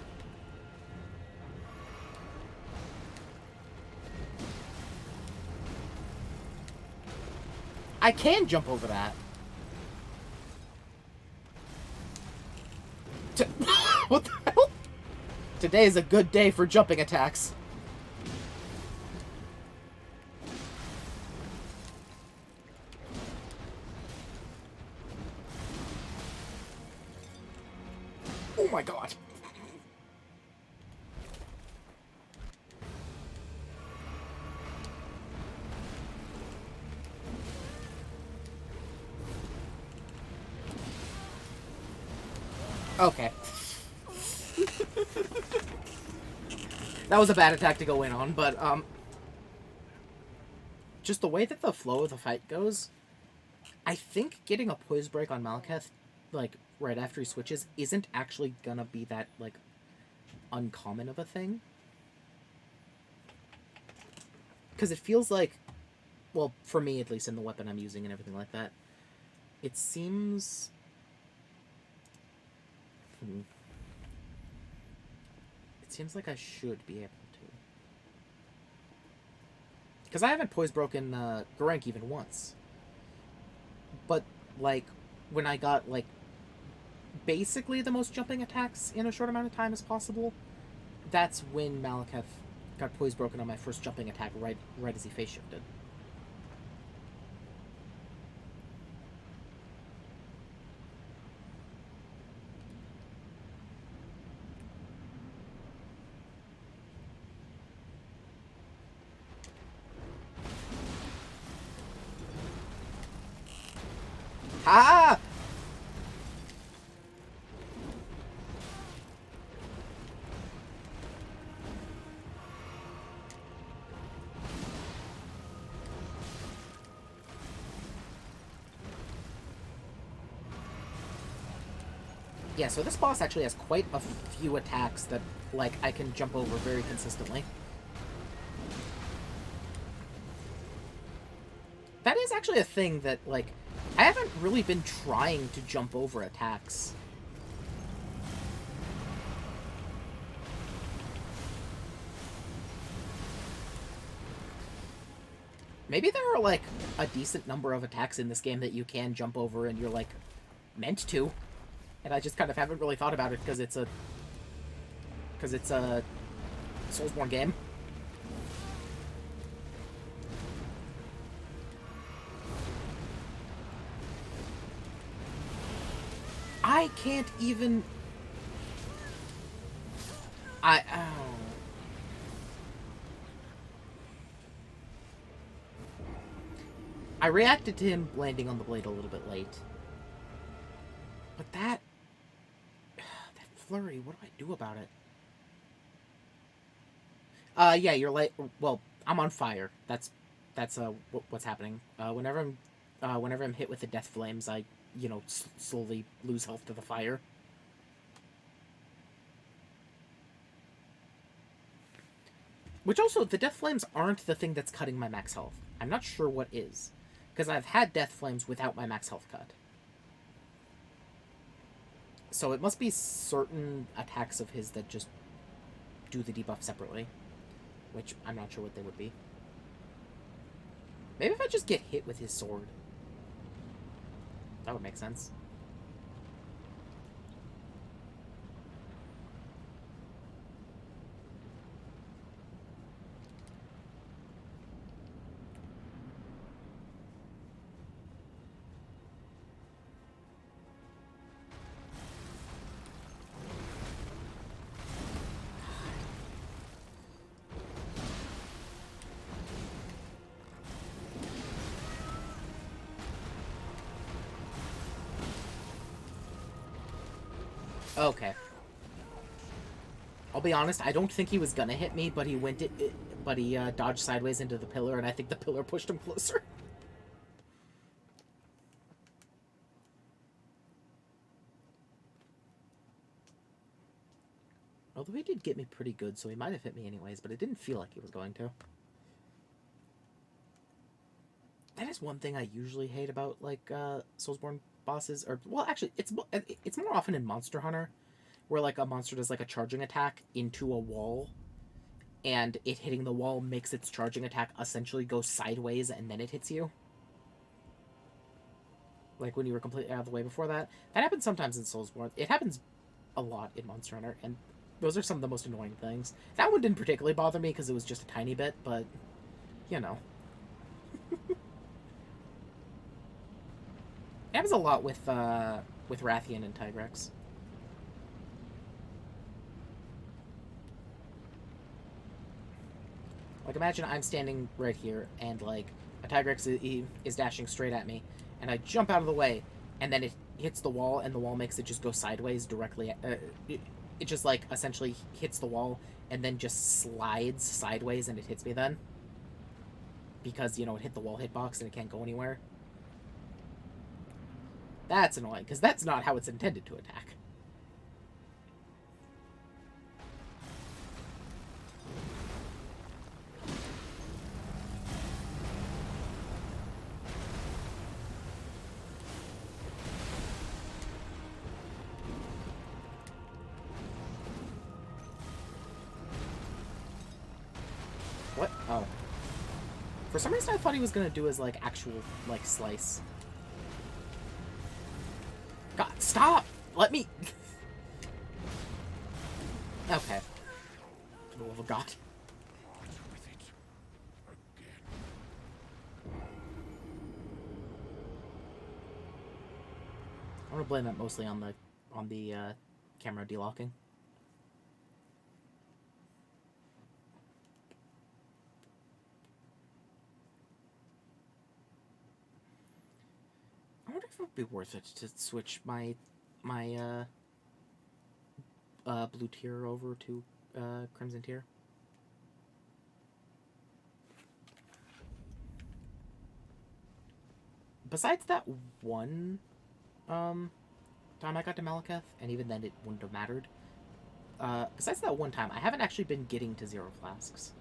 I can jump over that. What the hell? Today is a good day for jumping attacks. Oh my god. Okay. That was a bad attack to go in on, but, just the way that the flow of the fight goes, I think getting a poise break on Malekith, like, right after he switches, isn't actually gonna be that, like, uncommon of a thing. Because it feels like, well, for me at least, in the weapon I'm using and everything like that, it seems... It seems like I should be able to. Because I haven't poise broken Garank even once. But, like, when I got, like, basically the most jumping attacks in a short amount of time as possible, that's when Malekith got poise broken on my first jumping attack right as he face shifted. Ah! Yeah, so this boss actually has quite a few attacks that, like, I can jump over very consistently. That is actually a thing that, like, I haven't really been trying to jump over attacks. Maybe there are, like, a decent number of attacks in this game that you can jump over and you're, like, meant to. And I just kind of haven't really thought about it because it's a Soulsborne game. I can't even... Oh. I reacted to him landing on the blade a little bit late. But that flurry, what do I do about it? Yeah, you're like, well, I'm on fire. That's what's happening. Whenever I'm hit with the death flames, I, you know, slowly lose health to the fire. Which also, the death flames aren't the thing that's cutting my max health. I'm not sure what is, because I've had death flames without my max health cut. So it must be certain attacks of his that just do the debuff separately. Which I'm not sure what they would be. Maybe if I just get hit with his sword. That would make sense. Okay. I'll be honest, I don't think he was gonna hit me, but he dodged sideways into the pillar, and I think the pillar pushed him closer. Although he did get me pretty good, so he might have hit me anyways, but it didn't feel like he was going to. That is one thing I usually hate about, like, Soulsborne bosses, or, well, actually, it's more often in Monster Hunter, where, like, a monster does, like, a charging attack into a wall, and it hitting the wall makes its charging attack essentially go sideways, and then it hits you. Like, when you were completely out of the way before that. That happens sometimes in Soulsborne. It happens a lot in Monster Hunter, and those are some of the most annoying things. That one didn't particularly bother me, because it was just a tiny bit, but, you know. It happens a lot with Rathian and Tigrex. Like, imagine I'm standing right here, and, like, a Tigrex is dashing straight at me, and I jump out of the way, and then it hits the wall, and the wall makes it just go sideways directly. It just, like, essentially hits the wall, and then just slides sideways, and it hits me then. Because, you know, it hit the wall hitbox, and it can't go anywhere. That's annoying, because that's not how it's intended to attack. What? Oh. For some reason I thought he was gonna do his, like, actual, like, slice. God, stop! Let me... Okay. For the love of God. I'm gonna blame that mostly on the camera delocking. I wonder if it would be worth it to switch my blue tier over to crimson tier. Besides that one time I got to Malekith, and even then it wouldn't have mattered. Besides that one time, I haven't actually been getting to 0 flasks.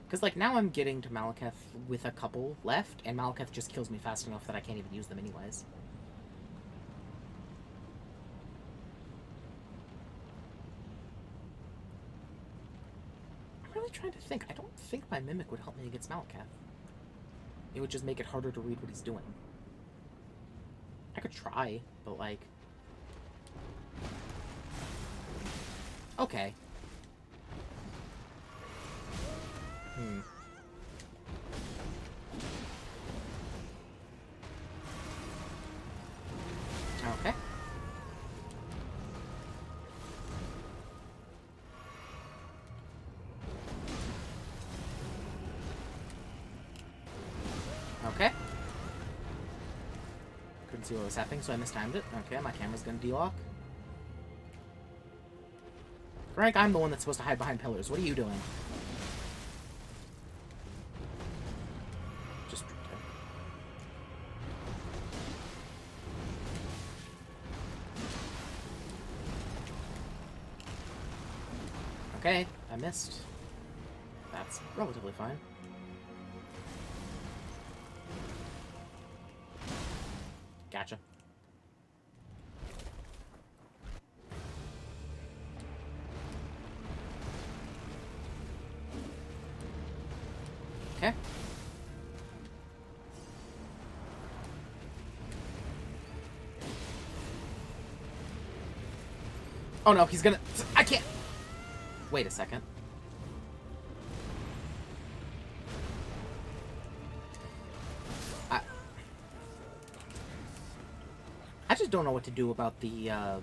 Because, like, now I'm getting to Malekith with a couple left, and Malekith just kills me fast enough that I can't even use them anyways. I'm really trying to think. I don't think my Mimic would help me against Malekith. It would just make it harder to read what he's doing. I could try, but, like... Okay. Okay. Okay. Couldn't see what was happening, so I mistimed it. Okay, my camera's gonna delock. Frank, I'm the one that's supposed to hide behind pillars. What are you doing? Just... Okay, I missed. That's relatively fine. Gotcha. Okay. Oh no, he's gonna... I can't... Wait a second. I just don't know what to do about the, I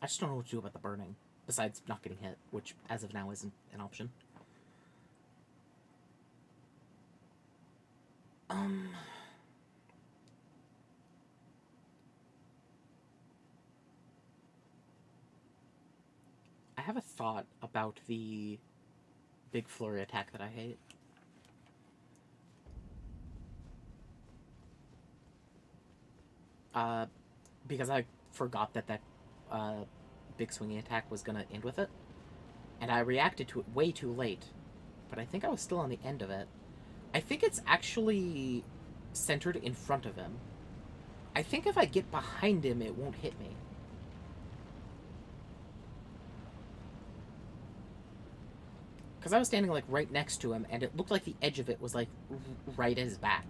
just don't know what to do about the burning, besides not getting hit, which, as of now, isn't an option. I have a thought about the big flurry attack that I hate. Because I forgot that big swinging attack was gonna end with it, and I reacted to it way too late, but I think I was still on the end of it. I think it's actually centered in front of him. I think if I get behind him, it won't hit me. Because I was standing, like, right next to him, and it looked like the edge of it was, like, right at his back.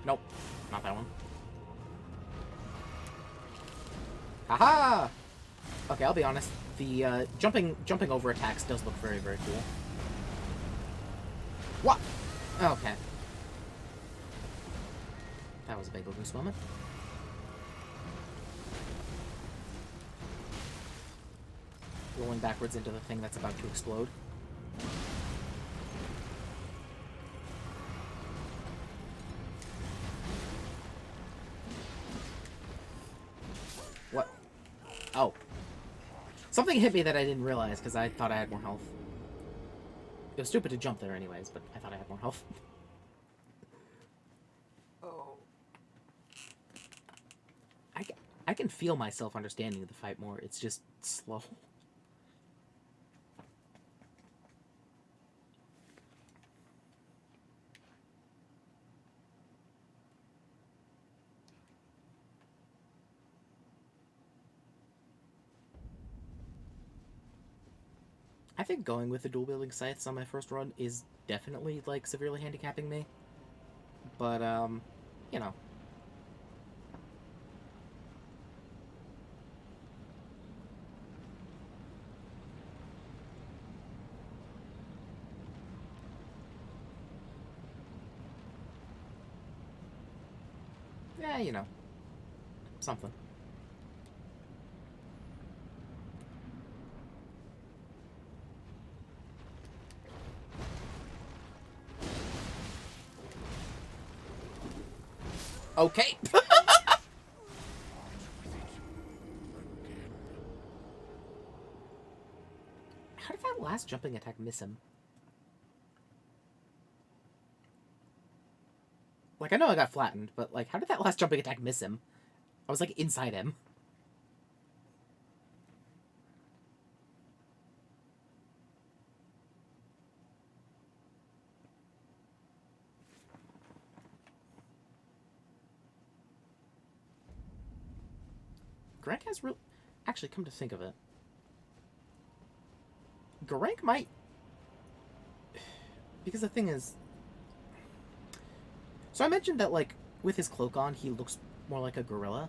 Nope. Not that one. Haha! Okay, I'll be honest. The jumping over attacks does look very, very cool. What? Okay. That was a big goose moment. Rolling backwards into the thing that's about to explode. What? Oh. Something hit me that I didn't realize because I thought I had more health. It was stupid to jump there anyways, but I thought I had more health. Oh. I can feel myself understanding the fight more. It's just slow. I think going with the dual-wielding scythes on my first run is definitely, like, severely handicapping me. But, you know. Yeah, you know. Something. Okay. How did that last jumping attack miss him? Like, I know I got flattened, but, like, how did that last jumping attack miss him? I was, like, inside him. Greg has real... Actually, come to think of it. Garank might... Because the thing is... So I mentioned that, like, with his cloak on, he looks more like a gorilla.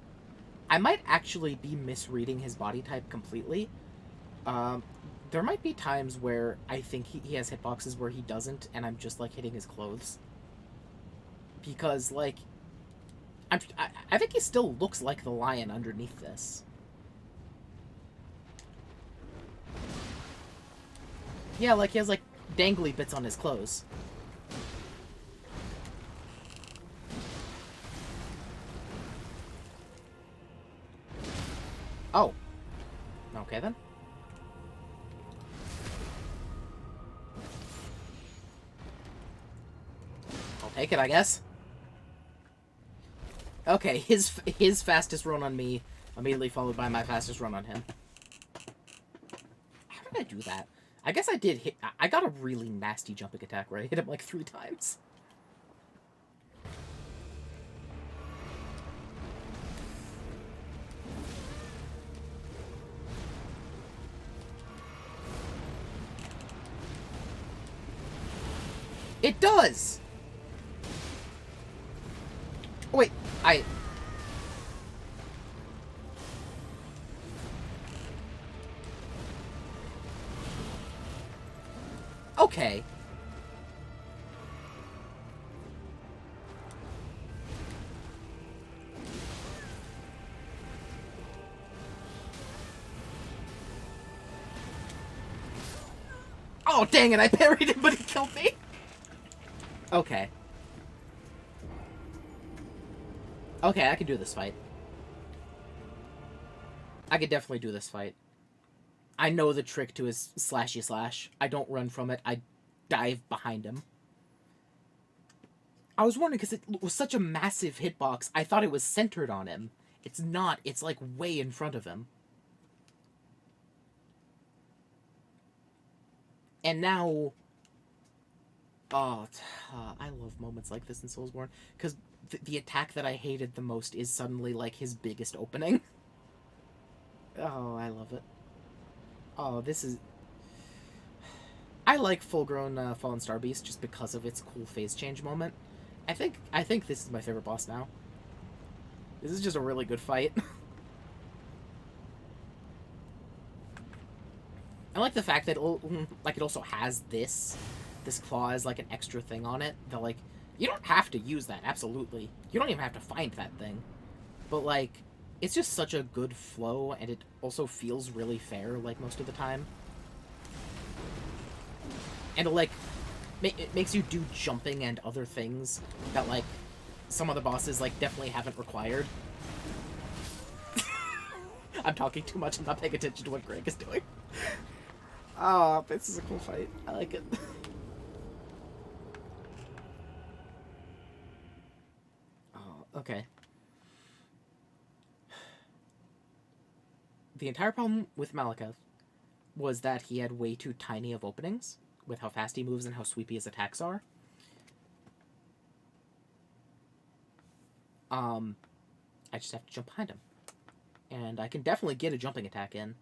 I might actually be misreading his body type completely. There might be times where I think he has hitboxes where he doesn't, and I'm just, like, hitting his clothes. Because, like... I think he still looks like the lion underneath this. Yeah, like, he has, like, dangly bits on his clothes. Oh. Okay, then. I'll take it, I guess. Okay, his fastest run on me, immediately followed by my fastest run on him. How did I do that? I guess I did hit... I got a really nasty jumping attack where I hit him like 3 times. It does! Oh, wait, Okay. Oh, dang it, I parried him, but he killed me! Okay. Okay, I can do this fight. I could definitely do this fight. I know the trick to his slashy slash. I don't run from it, I dive behind him. I was wondering, because it was such a massive hitbox, I thought it was centered on him. It's not, it's like way in front of him. And now... Oh, I love moments like this in Soulsborne, because the attack that I hated the most is suddenly, like, his biggest opening. Oh, I love it. Oh, this is... I like full-grown Fallen Star Beast just because of its cool phase change moment. I think this is my favorite boss now. This is just a really good fight. I like the fact that it also has this claw as like an extra thing on it. That like you don't have to use that. Absolutely, you don't even have to find that thing. But like, it's just such a good flow, and it also feels really fair like most of the time. And like, it makes you do jumping and other things that like some other bosses like definitely haven't required. I'm talking too much. I'm not paying attention to what Greg is doing. Oh, this is a cool fight. I like it. Oh, okay. The entire problem with Malekith was that he had way too tiny of openings with how fast he moves and how sweepy his attacks are. I just have to jump behind him. And I can definitely get a jumping attack in.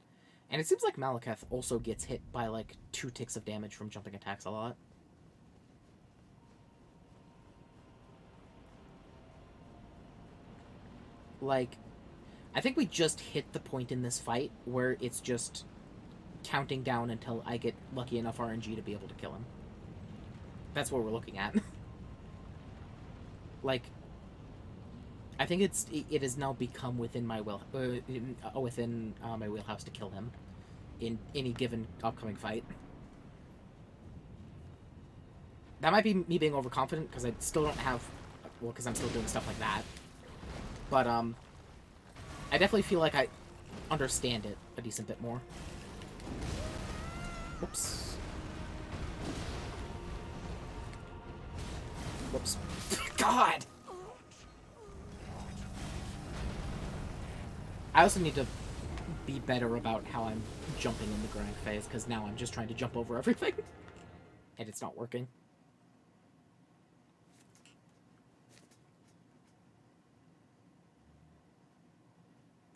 And it seems like Malekith also gets hit by, like, 2 ticks of damage from jumping attacks a lot. Like, I think we just hit the point in this fight where it's just counting down until I get lucky enough RNG to be able to kill him. That's what we're looking at. Like, I think it has now become within my my wheelhouse to kill him in any given upcoming fight. That might be me being overconfident because I still don't have, well, because I'm still doing stuff like that. But I definitely feel like I understand it a decent bit more. Whoops. Whoops. God! I also need to be better about how I'm jumping in the grind phase, because now I'm just trying to jump over everything. And it's not working.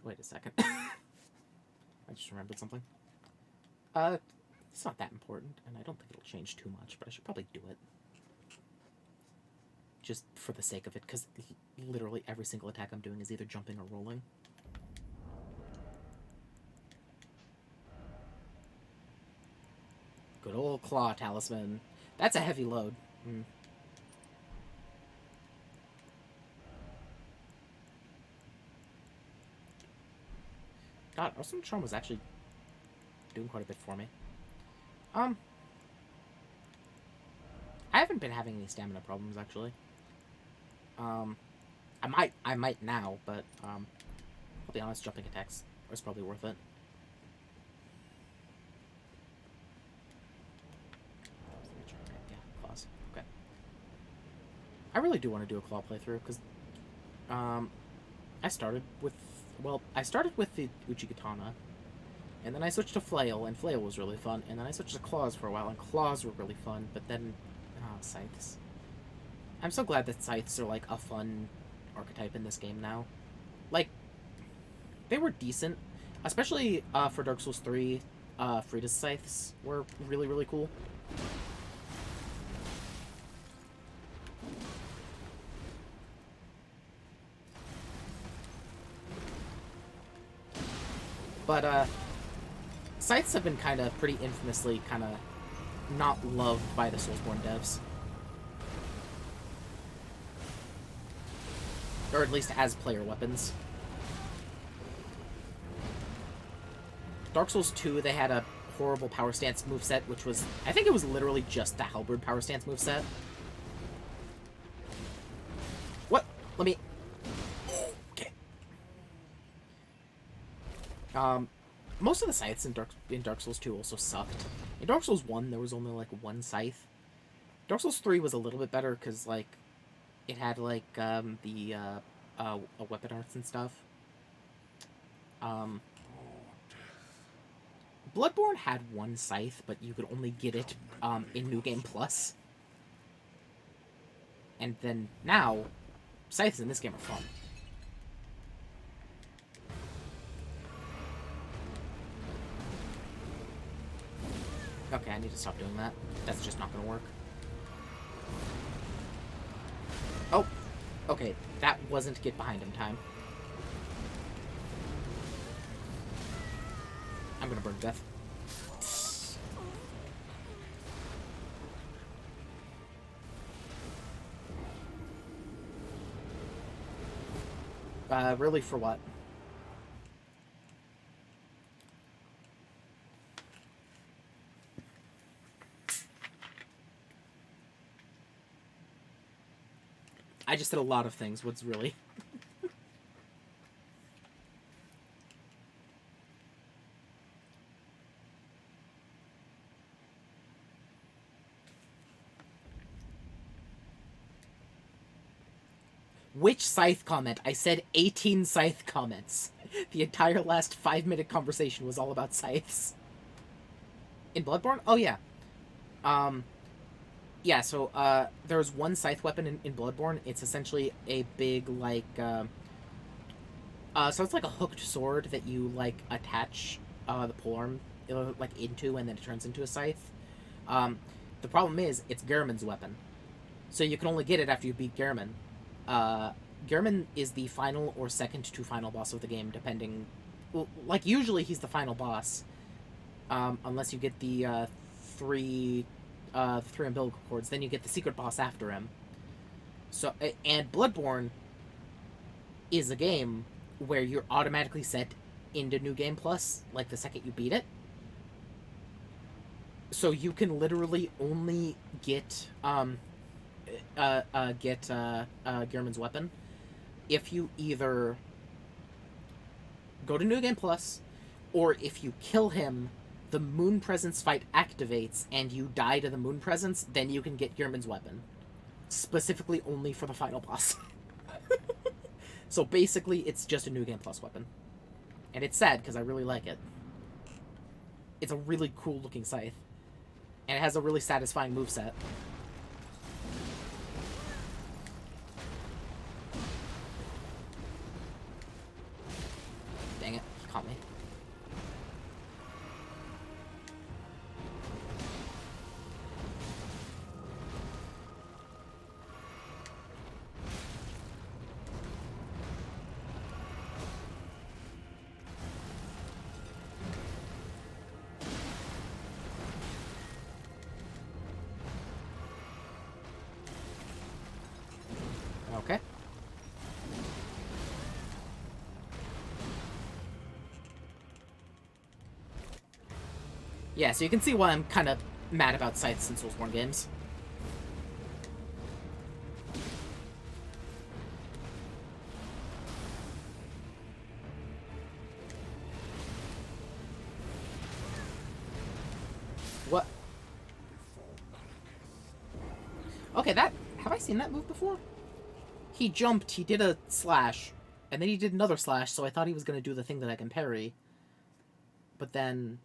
Wait a second. I just remembered something. It's not that important, and I don't think it'll change too much, but I should probably do it. Just for the sake of it, because literally every single attack I'm doing is either jumping or rolling. Good old Claw Talisman. That's a heavy load. God, Awesome Charm was actually doing quite a bit for me. I haven't been having any stamina problems, actually. I might now, but, I'll be honest, jumping attacks is probably worth it. Yeah, claws. Okay. I really do want to do a claw playthrough, because, I started with the Uchigatana, and then I switched to Flail, and Flail was really fun, and then I switched to Claws for a while, and Claws were really fun, but then, Scythes. I'm so glad that Scythes are, like, a fun archetype in this game now. Like, they were decent, especially, for Dark Souls 3, Frida's Scythes were really, really cool. But, scythes have been kind of pretty infamously kind of not loved by the Soulsborne devs. Or at least as player weapons. Dark Souls 2, they had a horrible power stance moveset, which was... I think it was literally just the halberd power stance moveset. What? Let me... Okay. Most of the scythes in Dark Souls 2 also sucked. In Dark Souls 1, there was only, like, one scythe. Dark Souls 3 was a little bit better, because, like, it had, like, weapon arts and stuff. Bloodborne had one scythe, but you could only get it, in New Game Plus. And then, now, scythes in this game are fun. Okay, I need to stop doing that. That's just not gonna work. Oh! Okay, that wasn't get behind him time. I'm gonna burn to death. Really for what? I just did a lot of things. What's really... Which scythe comment? I said 18 scythe comments. The entire last 5-minute conversation was all about scythes. In Bloodborne? Oh, yeah. Yeah, so, there's one scythe weapon in Bloodborne. It's essentially a big, like, so it's like a hooked sword that you, like, attach, the polearm, like, into, and then it turns into a scythe. The problem is, it's Gehrman's weapon. So you can only get it after you beat Gehrman. Gehrman is the final or second to final boss of the game, depending... Well, like, usually he's the final boss. Unless you get the, three umbilical cords, then you get the secret boss after him. So, and Bloodborne is a game where you're automatically set into New Game Plus, like, the second you beat it. So you can literally only get, Gehrman's weapon if you either go to New Game Plus, or if you kill him, the Moon Presence fight activates, and you die to the Moon Presence, then you can get Gehrman's weapon. Specifically only for the final boss. So basically, it's just a New Game Plus weapon. And it's sad, because I really like it. It's a really cool looking scythe. And it has a really satisfying moveset. Dang it, he caught me. Okay. Yeah, so you can see why I'm kind of mad about scythes in Soulsborne games. What? Okay, that... Have I seen that move before? He jumped, he did a slash, and then he did another slash, so I thought he was going to do the thing that I can parry. But then...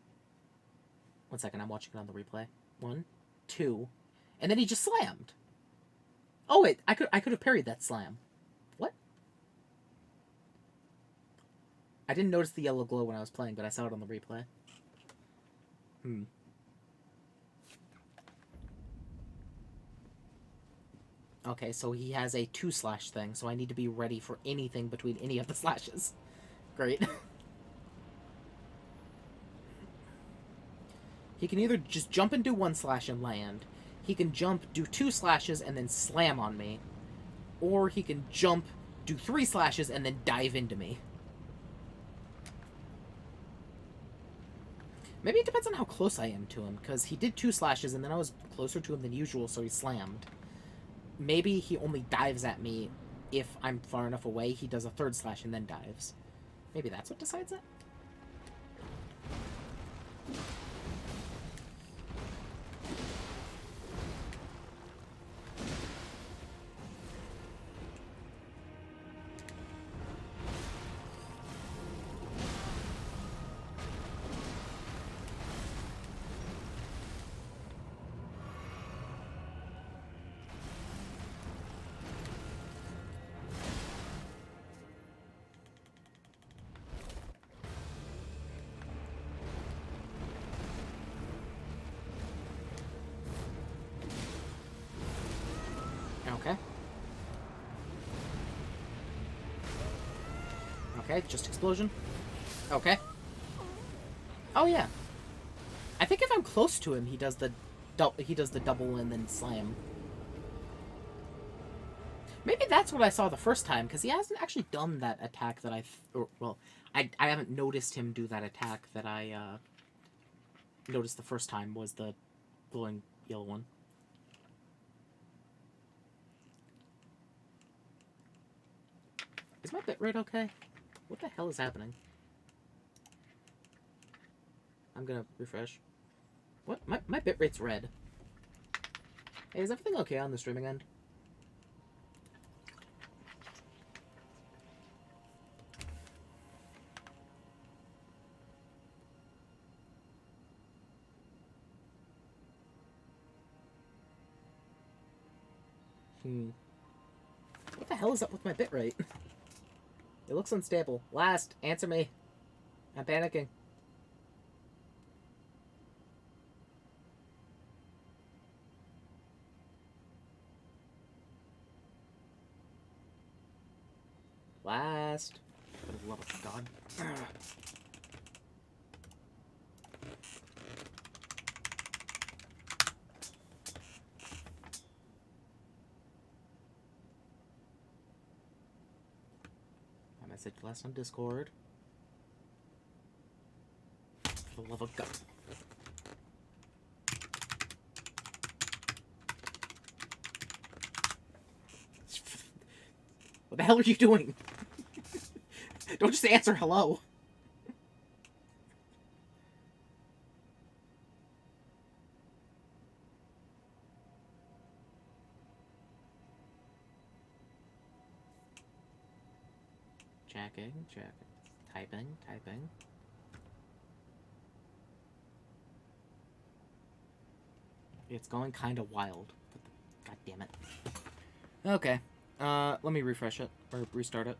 1 second, I'm watching it on the replay. 1, 2, and then he just slammed. Oh wait, I could have parried that slam. What? I didn't notice the yellow glow when I was playing, but I saw it on the replay. Okay, so he has a 2-slash thing, so I need to be ready for anything between any of the slashes. Great. He can either just jump and do 1 slash and land. He can jump, do 2 slashes, and then slam on me. Or he can jump, do 3 slashes, and then dive into me. Maybe it depends on how close I am to him, because he did 2 slashes, and then I was closer to him than usual, so he slammed. Maybe he only dives at me if I'm far enough away. He does a 3rd slash and then dives. Maybe that's what decides it? Okay. Okay, just explosion. Okay. Oh yeah. I think if I'm close to him, he does the double and then slam. Maybe that's what I saw the first time, because he hasn't actually done that attack that I haven't noticed him do that attack that I noticed the first time, was the glowing yellow one. Is my bitrate okay? What the hell is happening? I'm gonna refresh. What? My bitrate's red. Hey, is everything okay on the streaming end? What the hell is up with my bitrate? It looks unstable. Last, answer me. I'm panicking. Last. For the love of God. My message last on Discord. For the love of God. What the hell are you doing? Don't just answer hello. Checking. Typing. It's going kind of wild. God damn it. Okay. Let me refresh it, or restart it.